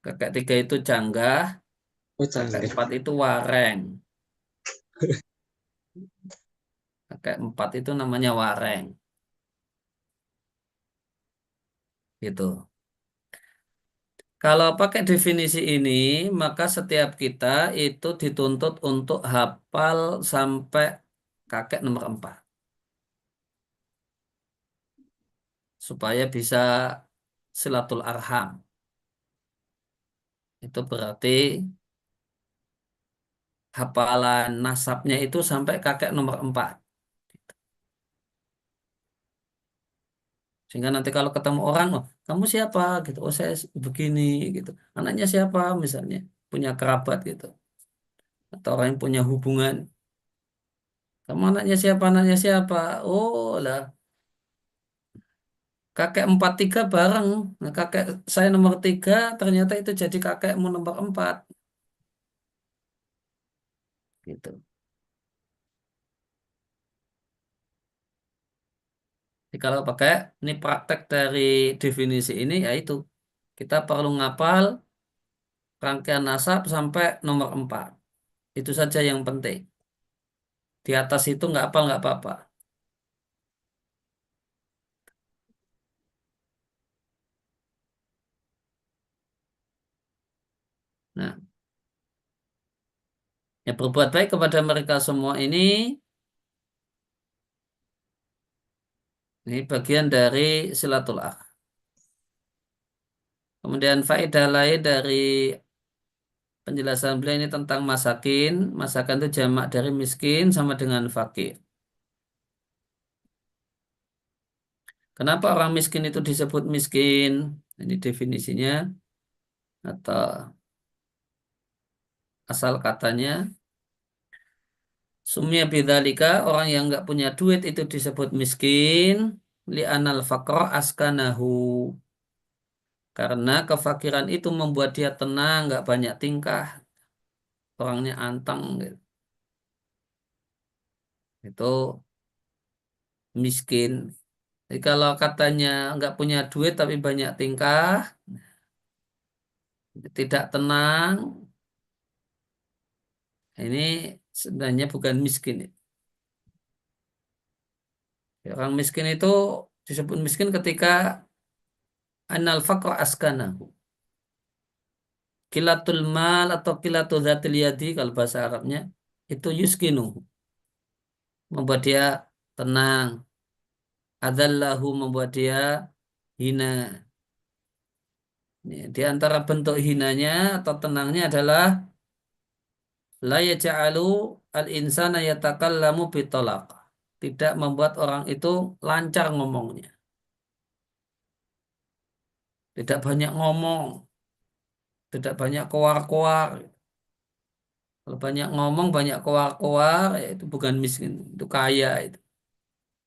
Kakek 3 itu Canggah. Oh, Kakek canggih. 4 itu Wareng. Kakek 4 itu namanya Wareng. Gitu. Kalau pakai definisi ini, maka setiap kita itu dituntut untuk hafal sampai kakek nomor 4. Supaya bisa silatul arham. Itu berarti hafalan nasabnya itu sampai kakek nomor 4. Sehingga nanti kalau ketemu orang, oh, kamu siapa? Gitu. Oh, saya begini gitu. Anaknya siapa misalnya? Punya kerabat gitu. Atau orang yang punya hubungan. Kamu anaknya siapa? Anaknya siapa? Oh lah, kakek 43 bareng. Nah, kakek saya nomor 3 ternyata itu jadi kakekmu nomor 4. Gitu. Jadi kalau pakai ini praktek dari definisi ini yaitu kita perlu ngapal rangkaian nasab sampai nomor 4. Itu saja yang penting. Di atas itu nggak apa-apa. Nah, ya berbuat baik kepada mereka semua ini bagian dari silaturahim. Kemudian faedah lain dari penjelasan beliau ini tentang masakin. Masakan itu jamak dari miskin sama dengan fakir. Kenapa orang miskin itu disebut miskin? Ini definisinya atau asal katanya. Sumya bidzalika, orang yang nggak punya duit itu disebut miskin. Li'anal faqra askanahu. Karena kefakiran itu membuat dia tenang, nggak banyak tingkah. Orangnya anteng gitu. Itu miskin. Jadi kalau katanya nggak punya duit tapi banyak tingkah, tidak tenang, ini sebenarnya bukan miskin. Orang miskin itu disebut miskin ketika anal faqra askanahu. Kilatul mal atau kilatul zatil yadi kalau bahasa Arabnya itu yuskinu, membuat dia tenang. Adzallahu, membuat dia hina. Di antara bentuk hinanya atau tenangnya adalah la yaj'alu al-insana yatakallamu bitolak. Tidak membuat orang itu lancar ngomongnya. Tidak banyak ngomong. Tidak banyak koar-koar. Kalau banyak ngomong, banyak koar-koar, ya itu bukan miskin. Itu kaya itu.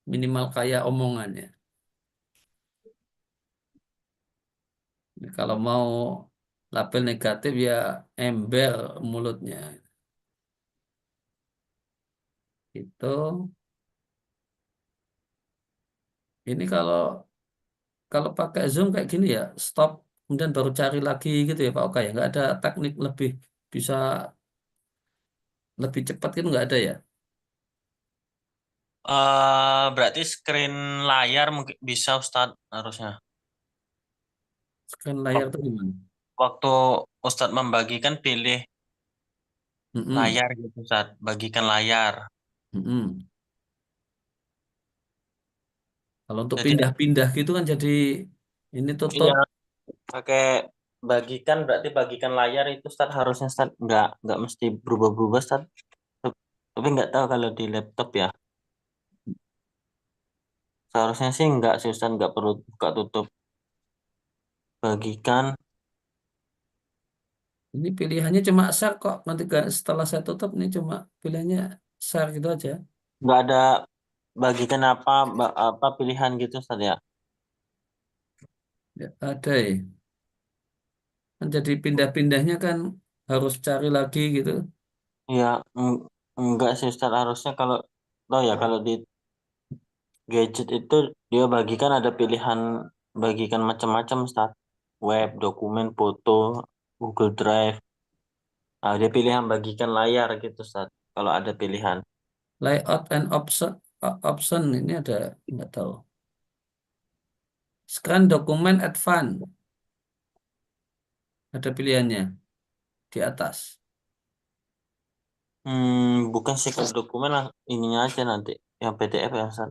Minimal kaya omongannya. Kalau mau label negatif ya ember mulutnya. Itu. Ini kalau pakai Zoom kayak gini ya, stop, kemudian baru cari lagi gitu ya Pak Oka ya. Nggak ada teknik lebih bisa lebih cepat gitu nggak ada ya. Berarti screen layar mungkin bisa Ustadz harusnya. Screen layar itu gimana? Waktu Ustadz membagikan pilih Mm-mm. layar gitu Ustadz, bagikan layar. Mm-mm. Kalau untuk Jadi pindah-pindah gitu kan jadi ini tutup. iya pakai bagikan berarti bagikan layar itu Ustadz harusnya Ustadz nggak mesti berubah-berubah Ustadz. Tapi nggak tahu kalau di laptop ya. Seharusnya sih nggak sih Ustadz nggak perlu buka tutup bagikan. Ini pilihannya cuma share kok. Nanti setelah saya tutup ini cuma pilihannya share gitu aja. Nggak ada bagikan apa pilihan gitu Ustadz ya. Ya, ada ya. Kan jadi pindah-pindahnya kan harus cari lagi gitu. Ya, enggak sih Ustaz harusnya kalau ya kalau di gadget itu dia bagikan ada pilihan bagikan macam-macam Ustaz. Web, dokumen, foto, Google Drive. Nah, dia pilihan bagikan layar gitu Ustaz. Kalau ada pilihan. Layout and option ini ada nggak tahu. Scan dokumen advance ada pilihannya di atas. Bukan sih kalau dokumen lah ininya aja nanti yang PDF ya Ustaz.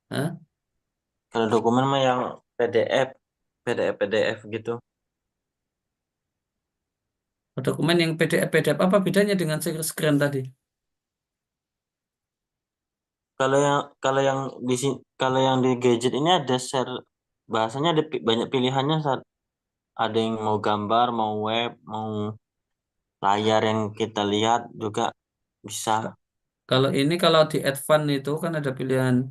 Hah? Kalau dokumen mah yang PDF, PDF gitu. Dokumen yang PDF apa bedanya dengan screen tadi? Kalau yang kalau yang di gadget ini ada share bahasanya ada banyak pilihannya Ustaz. Ada yang mau gambar, mau web, mau layar yang kita lihat juga bisa. Kalau ini kalau di advance itu kan ada pilihan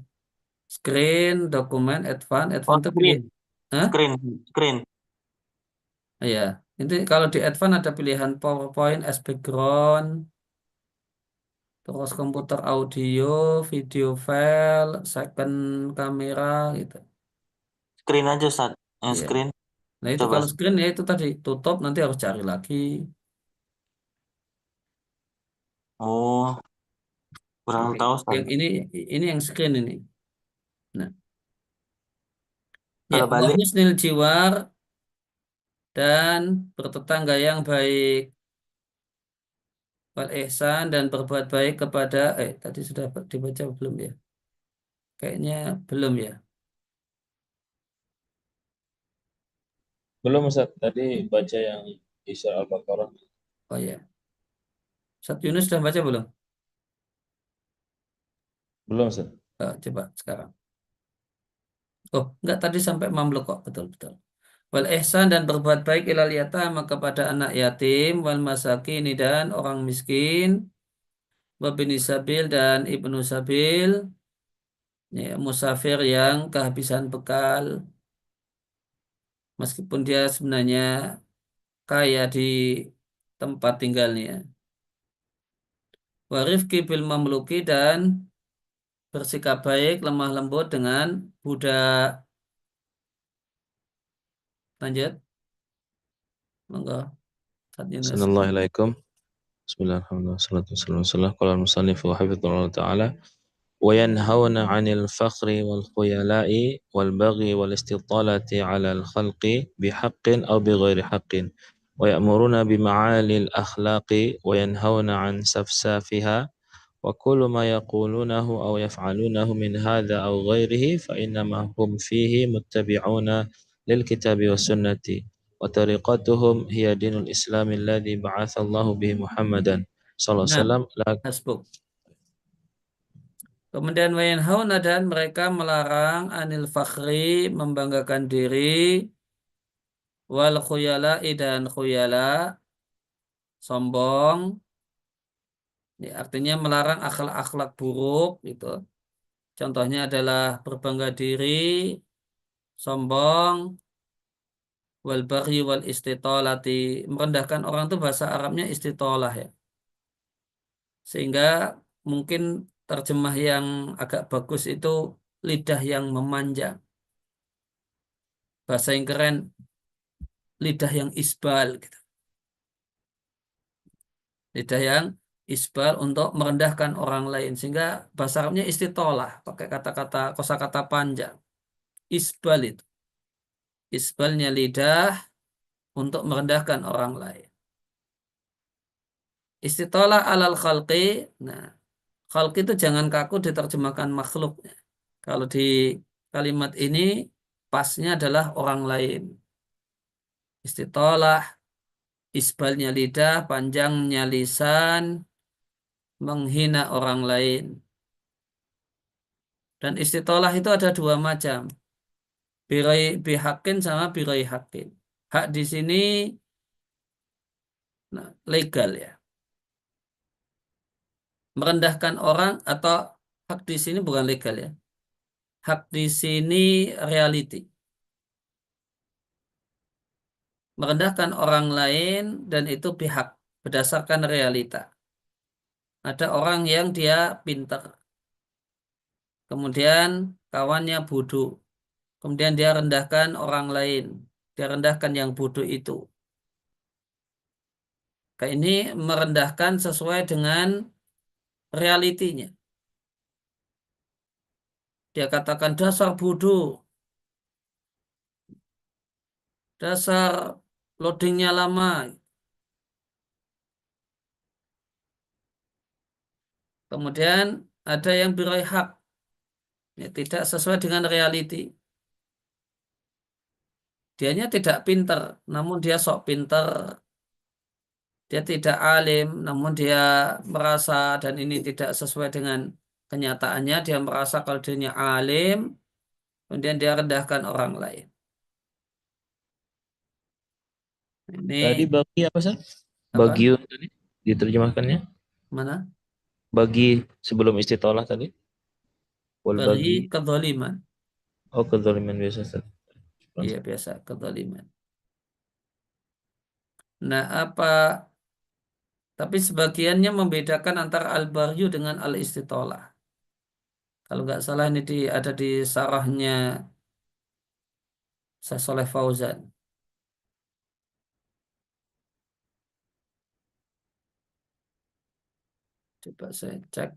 screen, dokumen, advance. Oh, Advance itu pilih. screen, Hah? screen. Iya. Ini kalau di advance ada pilihan PowerPoint as background, terus komputer audio, video file, second kamera gitu. Screen aja saat yang Iya. screen. Nah itu Coba. kalau screen ya itu tadi tutup, nanti harus cari lagi. Oh, kurang tahu Ustaz. Yang ini yang screen ini. Nah, ya Kalau wa balik, husnil jiwar dan bertetangga yang baik, wal ihsan dan berbuat baik kepada tadi sudah dibaca belum ya? Kayaknya belum ya. Belum Ustaz, tadi baca yang di surah Al-Baqarah. Oh ya. Ustaz Yunus sudah baca belum? Belum Ustaz. Coba sekarang. Oh, enggak tadi sampai mamluk kok, betul-betul. Wal ihsan dan berbuat baik ilal yatama kepada anak yatim, wal masakini dan orang miskin, wabini sabil dan ibnu sabil, ya, musafir yang kehabisan bekal, meskipun dia sebenarnya kaya di tempat tinggalnya. Warifki bil mamluki dan bersikap baik, lemah lembut dengan budak. Lanjut, monggo, Ustaz Yunus. Assalamualaikum. Bismillahirrahmanirrahim. Wassalatu wassalamu ala Rasulillah. Qala al-musannif wa hafizallahu ta'ala. وينهون عن الفخر والخيلاء والبغي والاستطالة على الخلق بحق أو بغير حق ويأمرون بمعالي الأخلاق وينهون عن سفسافها وكل ما يقولونه أو يفعلونه من هذا أو غيره فإنما هم فيه متبعون للكتاب والسنة وطريقتهم هي دين الإسلام الذي بعث الله به محمدا صلى الله عليه Nah, وسلم. hasbuk. Kemudian wayanhauna dan mereka melarang anil fakhri membanggakan diri, wal khuyala dan khuyala sombong, ya, artinya melarang akhlak-akhlak buruk gitu. Contohnya adalah berbangga diri, sombong, wal baghi wal istitolati, merendahkan orang itu bahasa Arabnya istitolah ya. Sehingga mungkin terjemah yang agak bagus itu lidah yang memanjang. Bahasa yang keren, lidah yang isbal gitu. Lidah yang isbal untuk merendahkan orang lain, sehingga bahasa Arabnya istitolah, pakai kata-kata kosakata panjang. Isbal itu, isbalnya lidah untuk merendahkan orang lain. Istitolah alal khalqi, nah khalqi itu jangan kaku diterjemahkan makhluknya. Kalau di kalimat ini pasnya adalah orang lain. Istitolah, isbalnya lidah, panjangnya lisan, menghina orang lain. Dan istitolah itu ada dua macam. Birai bihakin sama birai hakin. Hak di sini legal ya. Merendahkan orang atau hak di sini bukan legal ya. Hak di sini reality. Merendahkan orang lain dan itu pihak berdasarkan realita. Ada orang yang dia pintar. Kemudian kawannya bodoh. Kemudian dia rendahkan orang lain. Dia rendahkan yang bodoh itu. Kayak ini merendahkan sesuai dengan realitinya. Dia katakan dasar bodoh, dasar loadingnya lama. Kemudian ada yang birai hak, ya, tidak sesuai dengan reality. Dianya tidak pintar, namun dia sok pintar. Dia tidak alim, namun dia merasa dan ini tidak sesuai dengan kenyataannya. Dia merasa kalau dirinya alim, kemudian dia rendahkan orang lain. Tadi Ini bagi apa sih? apa? Bagiun tadi diterjemahkannya? Mana? Bagi sebelum istitolah tadi? Wal Bagi bagi. kezaliman. Oh, kezaliman biasa Ustaz. Iya biasa kezaliman. Nah, apa? Tapi sebagiannya membedakan antara al-baryu dengan al-istitolah. Kalau nggak salah ada di sarahnya Syekh Shalih Fauzan. Coba saya cek.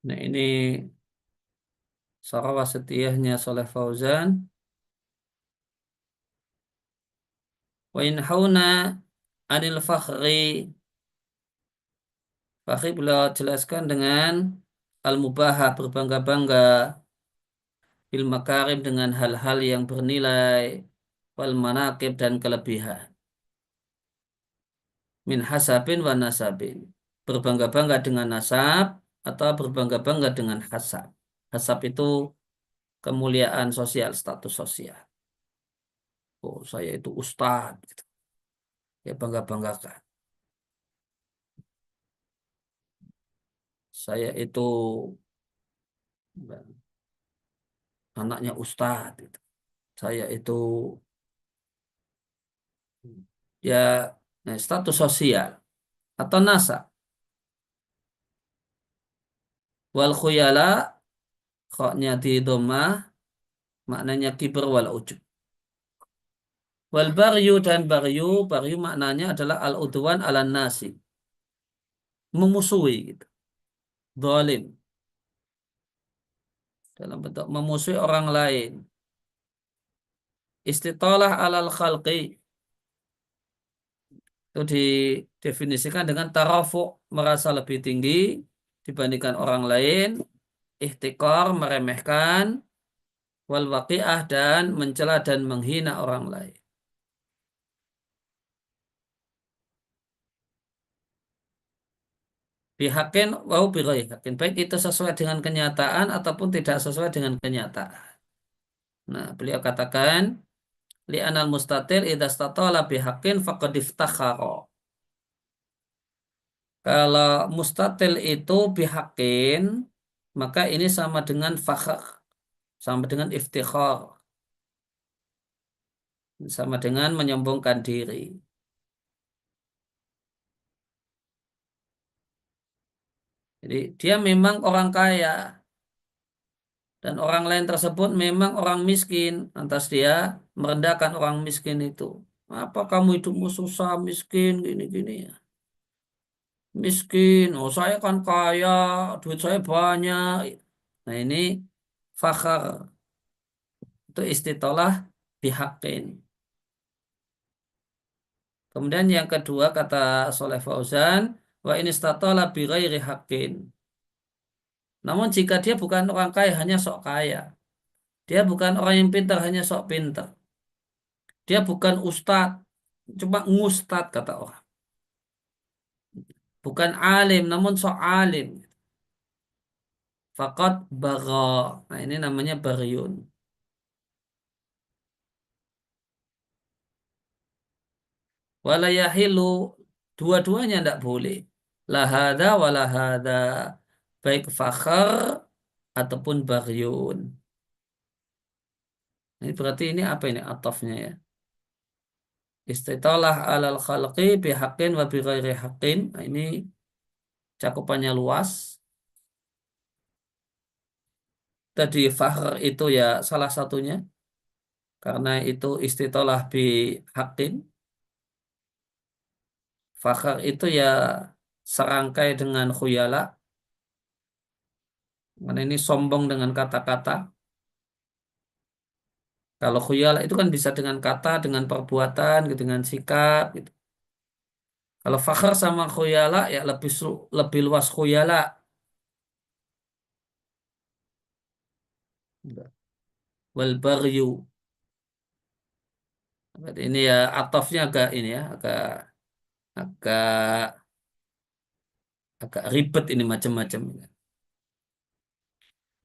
Nah, ini Sarawak Wasitiyahnya Soleh Fauzan. Wa yanhauna 'anil fakhri. Fakhri beliau jelaskan dengan al-mubahah, berbangga-bangga, bil makarim, dengan hal-hal yang bernilai, wal manaqib, dan kelebihan. Min hasabin wa nasabin. Berbangga-bangga dengan nasab atau berbangga-bangga dengan hasab. Hasab itu kemuliaan sosial, status sosial. Oh, saya itu ustadz, gitu. Ya bangga-banggakan. Saya itu anaknya ustadz, gitu. Saya itu ya, nah, status sosial atau nasab. Wal khuyala, khoknya di dhammah, maknanya kibar wal ujub. Wal baryu, dan baryu maknanya adalah al-udwan ala nasi, memusuhi gitu. Zalim, dalam bentuk memusuhi orang lain. Istitalah alal khalqi, itu didefinisikan dengan tarafu', merasa lebih tinggi dibandingkan orang lain, ihtikar, meremehkan, wal waqi'ah, dan mencela dan menghina orang lain. Bihakin wau bighairi hakin, baik itu sesuai dengan kenyataan ataupun tidak sesuai dengan kenyataan. Nah, beliau katakan li'anal mustatir idza statala bihaqqin faqad iftakhara. Kalau mustatil itu bihaqqin, maka ini sama dengan fakhr, sama dengan iftikhar, sama dengan menyombongkan diri. Jadi dia memang orang kaya dan orang lain tersebut memang orang miskin, lantas dia merendahkan orang miskin itu. Apa kamu hidupmu susah, miskin, gini-gini ya. Miskin, oh saya kan kaya, duit saya banyak. Nah, ini fakhar, itu istitolah bihaqqin. Kemudian yang kedua kata Soleh Fauzan, wa in istatola bi ghairi haqqin. Namun jika dia bukan orang kaya, hanya sok kaya. Dia bukan orang yang pintar, hanya sok pintar. Dia bukan ustadz, cuma ngustad kata orang. Bukan alim, namun sok alim. Faqad bagha. Nah, ini namanya baryun. Wala yahilu, dua-duanya tidak boleh. Lahada walahada, baik fakhar ataupun baryun. Ini berarti ini apa ini atafnya ya? Istitalah alal khalqi bihaqqin wa bighairi haqqin. Nah, ini cakupannya luas. Tadi fakhr itu ya salah satunya, karena itu istitalah bihaqqin. Fakhr itu ya serangkai dengan khuyala. Karena ini sombong dengan kata-kata. Kalau khuyala itu kan bisa dengan kata, dengan perbuatan, gitu, dengan sikap. Gitu. Kalau fakhar sama khuyala ya lebih luas khuyala. Wal baghyu. Berarti ini ya atofnya agak ini ya, agak agak ribet ini macam-macam.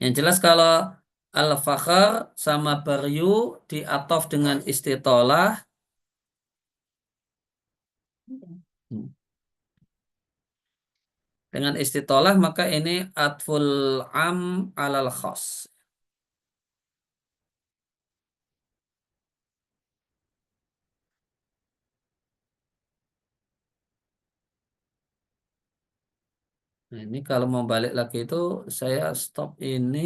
Yang jelas kalau al-fakhr sama baryu diatof dengan istitolah. Dengan istitolah maka ini atful am alal khas. Nah, ini kalau mau balik lagi itu saya stop ini,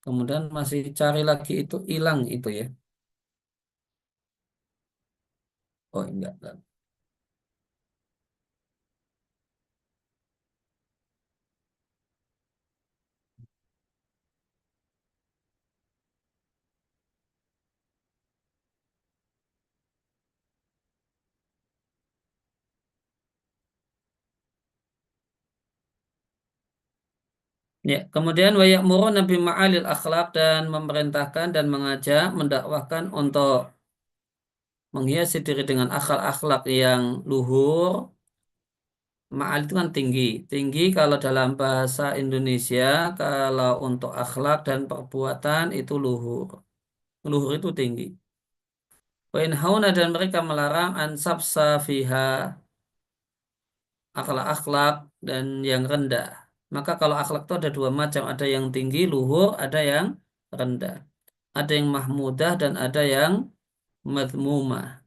kemudian masih cari lagi itu hilang itu ya. Oh enggak. Ya, kemudian wa ya'muruna bi ma'alil akhlak dan memerintahkan dan mengajak, mendakwahkan untuk menghiasi diri dengan akhlak-akhlak yang luhur. Ma'al itu kan tinggi. Tinggi kalau dalam bahasa Indonesia, kalau untuk akhlak dan perbuatan itu luhur. Luhur itu tinggi. Wa yanhauna dan mereka melarang ansabsa fiha akhlak-akhlak dan yang rendah. Maka kalau akhlak itu ada dua macam, ada yang tinggi, luhur, ada yang rendah. Ada yang mahmudah dan ada yang madmumah.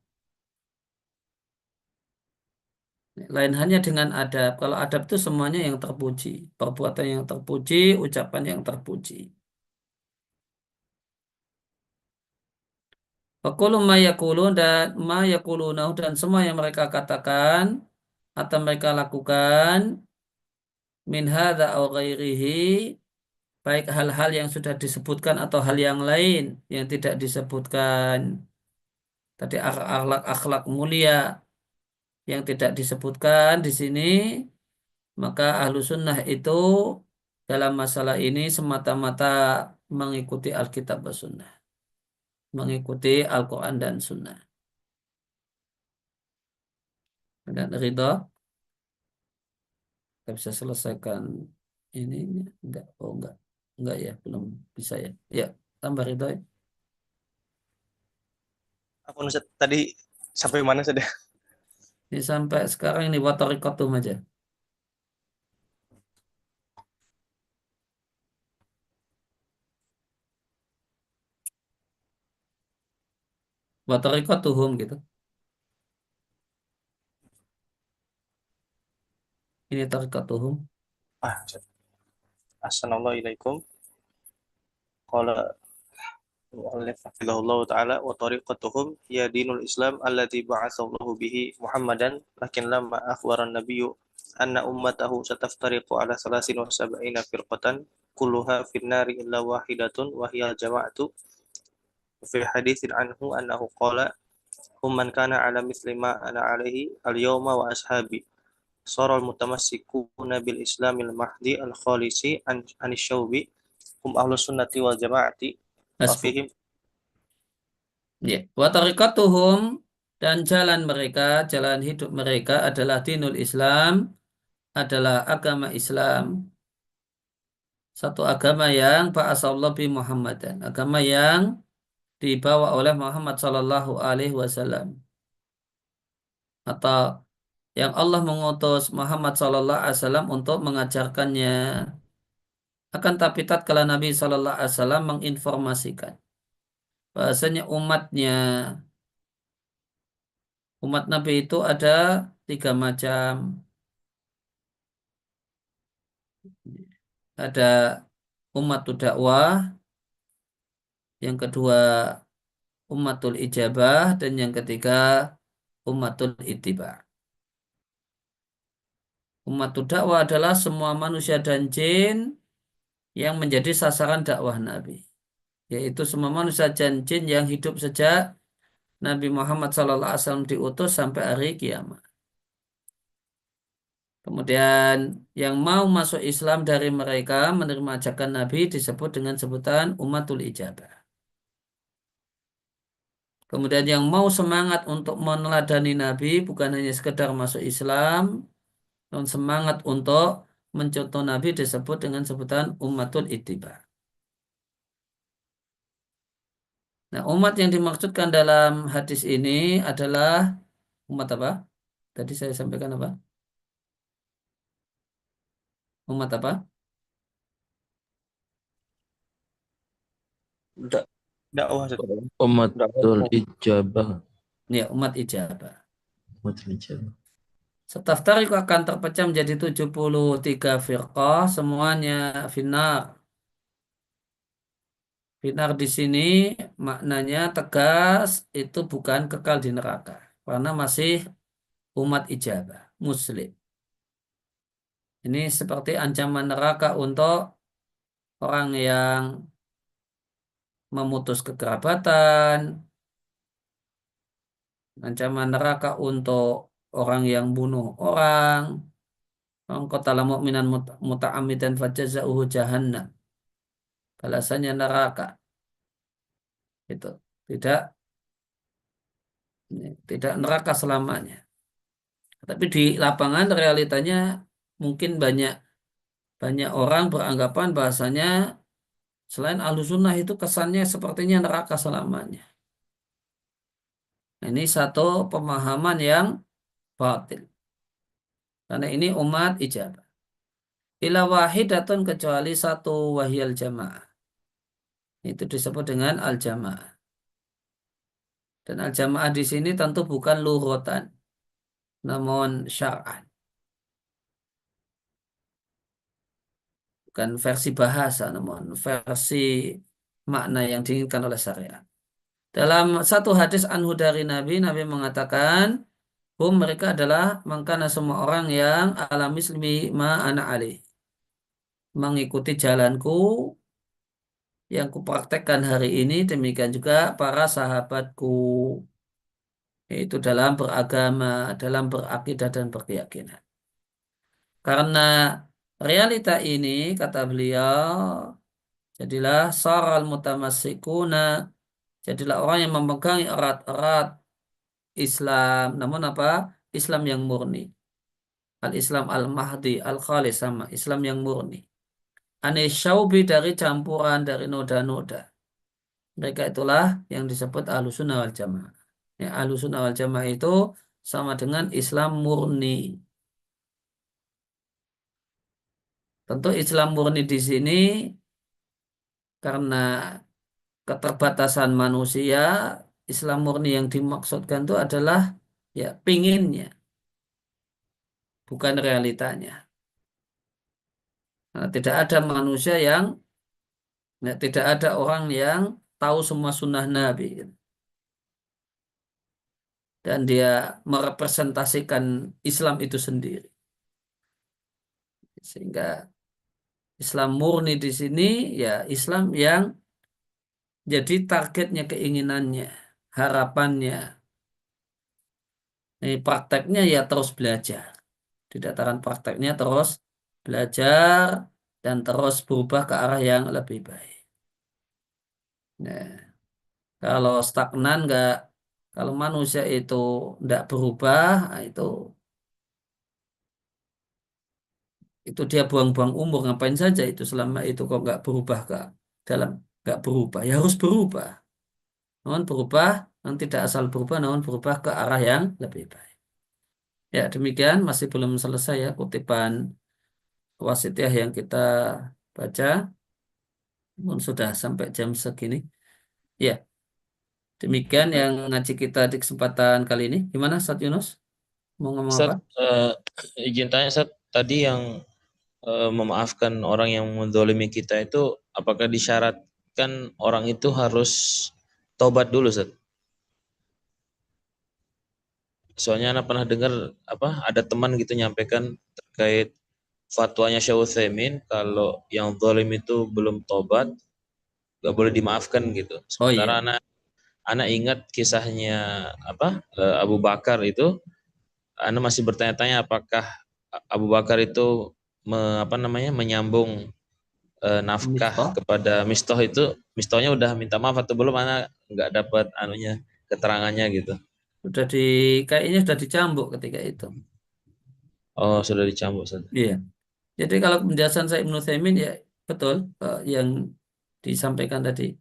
Lain hanya dengan adab. Kalau adab itu semuanya yang terpuji. Perbuatan yang terpuji, ucapan yang terpuji. Fakulu ma yakulun dan ma yakulunau dan semua yang mereka katakan atau mereka lakukan min hadza au ghairihi, baik hal-hal yang sudah disebutkan atau hal yang lain yang tidak disebutkan. Tadi akhlak-akhlak mulia yang tidak disebutkan di sini, maka ahlu sunnah itu dalam masalah ini semata-mata mengikuti Alkitab dan Sunnah, mengikuti Al-Quran dan Sunnah. Dan ridho, kita bisa selesaikan ini enggak? Oh enggak ya, belum bisa ya. Ya, tambah ridho. Apa Ustaz tadi sampai mana sudah? Ini sampai sekarang ini watarikotum aja. Watarikotuhum gitu. Ini tarikatuhum. Ustaz. Assalamualaikum. Qala mu'allif hafizahullah ta'ala wa tariqatuhum ya dinul Islam alladzi ba'atsallahu bihi Muhammadan lakin lamma akhbara an-nabiyyu anna ummatahu sataftariqu ala 73 firqatan kulluha fin-nari illa wahidatun wa hiya jama'atu fi haditsin anhu annahu qala hum man kana ala misli ma ana alaihi al-yawma wa ashabi saral mutamassikuna bil islamil mahdi al khalisi an syaubi hum ahlus sunnati wal jamaati wa Hasbu. fihim. Ya, watarikatuhum dan jalan mereka, jalan hidup mereka adalah dinul Islam, adalah agama Islam. Satu agama yang ba'asallahu bi Muhammadan, agama yang dibawa oleh Muhammad sallallahu alaihi wasallam, atau yang Allah mengutus Muhammad sallallahu alaihi wasallam untuk mengajarkannya. Akan tapi tatkala Nabi sallallahu alaihi wasallam menginformasikan bahasanya umat Nabi itu ada 3 macam. Ada umatul dakwah, yang kedua umatul ijabah, dan yang ketiga umatul ittiba. Ummatud dakwah adalah semua manusia dan jin yang menjadi sasaran dakwah Nabi. Yaitu semua manusia dan jin yang hidup sejak Nabi Muhammad SAW diutus sampai hari kiamat. Kemudian yang mau masuk Islam dari mereka menerima ajakan Nabi disebut dengan sebutan ummatul ijabah. Kemudian yang mau semangat untuk meneladani Nabi bukan hanya sekedar masuk Islam, namun semangat untuk mencontoh Nabi disebut dengan sebutan ummatul ittiba. Nah, umat yang dimaksudkan dalam hadis ini adalah umat apa? Tadi saya sampaikan apa? Umat apa? Dakwah Ustaz. Ummatul ijabah. Ya, umat ijabah. Ummatul ijabah. Staf tarik akan terpecah menjadi 73 firqah, semuanya finar. Finar di sini maknanya tegas, itu bukan kekal di neraka. Karena masih umat ijabah, muslim. Ini seperti ancaman neraka untuk orang yang memutus kekerabatan, ancaman neraka untuk orang yang bunuh orang, qatala mu'minan muta'ammidan fajaza'uhu jahannam. Balasannya neraka. Itu tidak tidak neraka selamanya. Tapi di lapangan realitanya mungkin banyak orang beranggapan bahasanya selain Ahlussunnah itu kesannya sepertinya neraka selamanya. Ini satu pemahaman yang batil. Karena ini umat ijabah. Ila wahidatun kecuali satu wahyal jamaah. Itu disebut dengan al-jamaah. Dan al-jamaah di sini tentu bukan lughatan, namun syar'an. Bukan versi bahasa, namun versi makna yang diinginkan oleh syariat. Dalam satu hadis anhu dari Nabi, Nabi mengatakan, mereka adalah mangkana semua orang yang alamis ma ana alih. Mengikuti jalanku yang kupraktekkan hari ini, demikian juga para sahabatku. Yaitu dalam beragama, dalam berakidah dan berkeyakinan. Karena realita ini, kata beliau, jadilah saral mutamassikuna, jadilah orang yang memegang erat-erat Islam, namun apa? Islam yang murni. Al-Islam al-Mahdi, al-Khalis, sama Islam yang murni. Anisyaubi dari campuran, dari noda-noda. Mereka itulah yang disebut Ahlussunnah wal Jamaah. Ya, Ahlussunnah wal Jamaah itu sama dengan Islam murni. Tentu Islam murni di sini karena keterbatasan manusia, Islam murni yang dimaksudkan itu adalah ya pinginnya, bukan realitanya. Nah, tidak ada manusia yang, tidak ada orang yang tahu semua sunnah Nabi. Dan dia merepresentasikan Islam itu sendiri. Sehingga Islam murni di sini ya Islam yang jadi targetnya, keinginannya, harapannya. Ini prakteknya ya terus belajar. Di dataran prakteknya terus belajar dan terus berubah ke arah yang lebih baik. Nah, kalau stagnan kalau manusia itu tidak berubah, nah itu dia buang-buang umur, ngapain saja itu selama itu kok nggak berubah nggak berubah, ya harus berubah. Namun berubah, nanti tidak asal berubah, namun berubah ke arah yang lebih baik. Ya demikian, masih belum selesai ya kutipan wasitiyah yang kita baca, namun sudah sampai jam segini. Ya demikian yang ngaji kita di kesempatan kali ini. Gimana Ustaz Yunus? Mau ngomong Ustaz, apa? izin tanya Ustaz, tadi yang memaafkan orang yang menzalimi kita itu apakah disyaratkan orang itu harus tobat dulu Ustaz? soalnya anak pernah dengar ada teman gitu nyampaikan terkait fatwanya Syekh Utsaimin kalau yang zalim itu belum tobat nggak boleh dimaafkan gitu. Oh Sementara iya, anak ingat kisahnya Abu Bakar itu, anak masih bertanya-tanya apakah Abu Bakar itu menyambung nafkah Mistah kepada Mistoh itu, Mistohnya udah minta maaf atau belum, anak nggak dapat keterangannya gitu. sudah kayaknya sudah dicambuk ketika itu. Oh, sudah dicambuk sudah. Iya. Jadi kalau penjelasan saya Ibnu Utsaimin ya betul yang disampaikan tadi.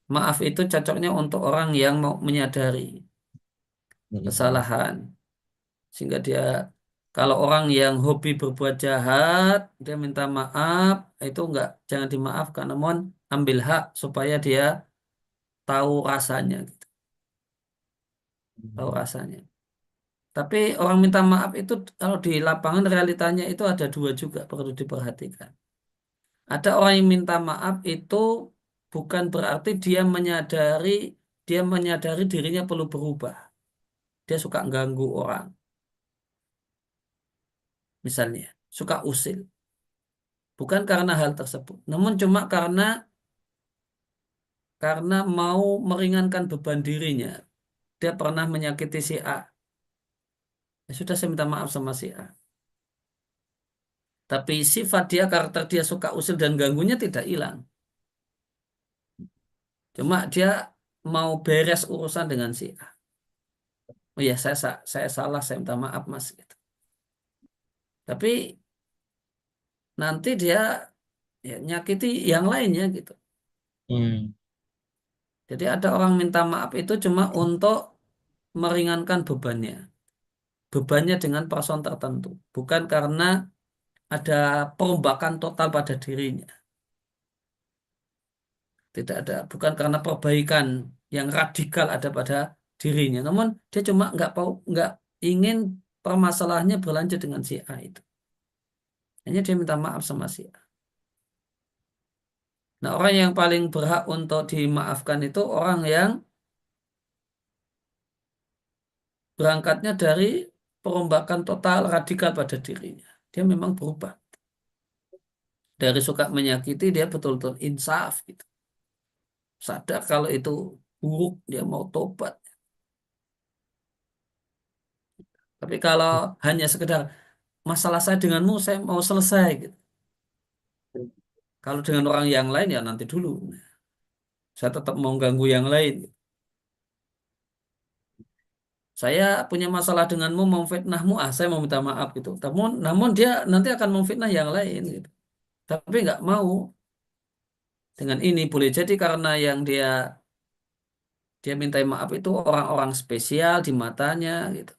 Maaf itu cocoknya untuk orang yang mau menyadari kesalahan. Sehingga dia kalau orang yang hobi berbuat jahat, dia minta maaf, itu enggak jangan dimaafkan, namun ambil hak supaya dia tahu rasanya, gitu. Tahu rasanya. Tapi orang minta maaf itu kalau di lapangan realitanya itu ada dua juga perlu diperhatikan. Ada orang yang minta maaf itu bukan berarti dia menyadari dirinya perlu berubah. Dia suka ganggu orang, misalnya, suka usil. Bukan karena hal tersebut, namun cuma karena mau meringankan beban dirinya. Dia pernah menyakiti si A. Ya sudah, saya minta maaf sama si A. Tapi sifat dia, karakter dia suka usil dan ganggunya tidak hilang. Cuma dia mau beres urusan dengan si A. Oh ya, saya salah, saya minta maaf mas. Gitu. Tapi nanti dia ya, nyakiti yang lainnya gitu. Hmm. Jadi ada orang minta maaf itu cuma untuk meringankan bebannya. Bebannya dengan person tertentu. Bukan karena ada perombakan total pada dirinya. Tidak ada. Bukan karena perbaikan yang radikal ada pada dirinya. Namun dia cuma nggak ingin permasalahannya berlanjut dengan si A itu. Hanya dia minta maaf sama si A. Nah, orang yang paling berhak untuk dimaafkan itu orang yang berangkatnya dari perombakan total radikal pada dirinya. Dia memang berubah. Dari suka menyakiti, dia betul-betul insaf gitu. Sadar kalau itu buruk, dia mau tobat. Tapi kalau hanya sekedar masalah saya denganmu, saya mau selesai gitu. Kalau dengan orang yang lain ya nanti dulu. Saya tetap mau ganggu yang lain. Saya punya masalah denganmu, mau fitnahmu, saya mau minta maaf gitu. Namun dia nanti akan memfitnah yang lain gitu. Tapi nggak mau dengan ini. Boleh jadi karena yang dia minta maaf itu orang-orang spesial di matanya gitu.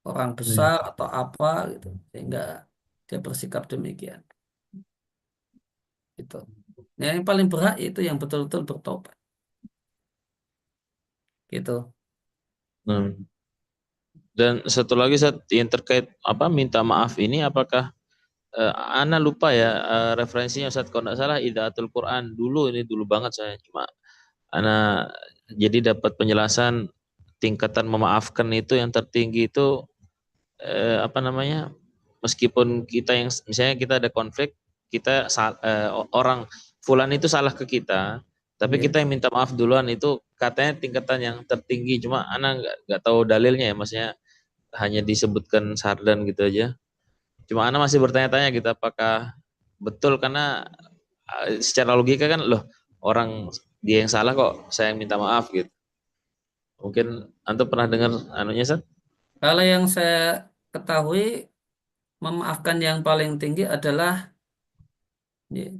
Orang besar atau apa gitu. Sehingga dia bersikap demikian. Gitu. Nah, yang paling berhak itu yang betul-betul bertobat. Gitu. Nah, dan satu lagi yang terkait minta maaf ini, apakah Ana lupa ya referensinya Ustaz, kalau nggak salah Idaatul Quran dulu banget saya, cuma Ana jadi dapat penjelasan tingkatan memaafkan itu yang tertinggi itu meskipun kita yang misalnya kita ada konflik, orang fulan itu salah ke kita, tapi Iya. kita yang minta maaf duluan, itu katanya tingkatan yang tertinggi, cuma Ana nggak tahu dalilnya ya, maksudnya hanya disebutkan sardan gitu aja. Cuma Ana masih bertanya-tanya gitu apakah betul, karena secara logika kan loh, orang dia yang salah kok saya yang minta maaf gitu. Mungkin antum pernah dengar anunya Sat? Kalau yang saya ketahui, memaafkan yang paling tinggi adalah ya,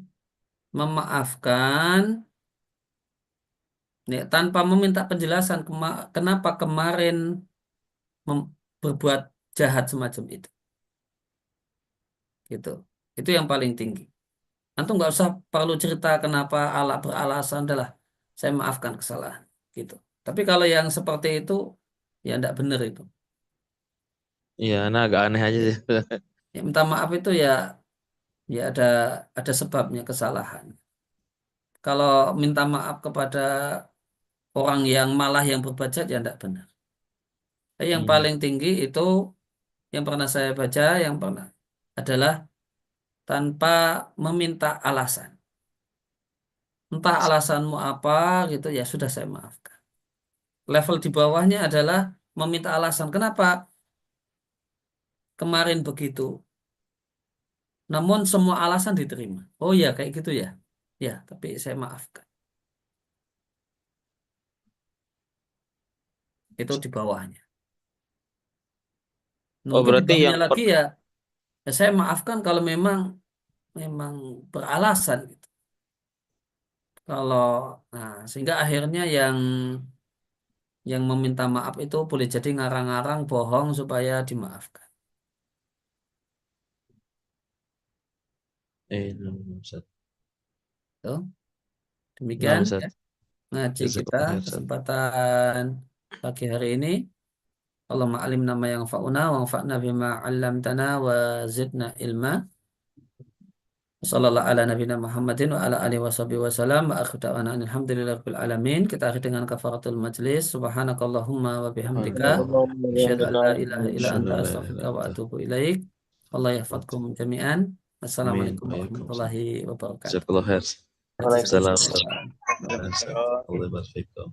memaafkan ya, tanpa meminta penjelasan kenapa kemarin berbuat jahat semacam itu. Gitu. Itu yang paling tinggi. Antum nggak usah perlu cerita kenapa beralasan, adalah saya maafkan kesalahan. Gitu. Tapi kalau yang seperti itu, ya tidak benar itu. Iya, Ana agak aneh aja sih. Ya, minta maaf itu ya ada sebabnya kesalahan. Kalau minta maaf kepada orang yang malah yang berbuat jahat, ya tidak benar. Tapi yang paling tinggi itu yang pernah saya baca adalah tanpa meminta alasan. Entah alasanmu apa gitu ya sudah saya maafkan. Level di bawahnya adalah meminta alasan. Kenapa kemarin begitu? Namun semua alasan diterima. Oh ya kayak gitu ya. Ya, tapi saya maafkan. Itu di bawahnya. Oh, Mungkin di berarti bawahnya yang lagi ya saya maafkan kalau memang beralasan gitu. Kalau sehingga akhirnya yang meminta maaf itu boleh jadi ngarang-ngarang bohong supaya dimaafkan. Ustaz. Tuh. Nah, Demikian Ustaz. ya, ngaji kita Jazakallah khair, Ustaz. kesempatan pagi hari ini. Allahumma alimna ma yanfa'una wa anfa'na bima 'allamtana wa zidna ilma. Sallallahu ala nabiyina Muhammadin wa ala alihi washabihi wasallam wa akhiru da'wana alhamdulillahirabbil alamin. Kita akhiri dengan kafaratul majlis. Subhanakallahumma wa bihamdika asyhadu an la ilaha illa anta astaghfiruka wa atubu ilaik. Allah yahfadkum jami'an. Amin. Assalamualaikum warahmatullahi wabarakatuh. Jazakallah khair. Waalaikumsalam. Assalamualaikum. Allah barik fikum.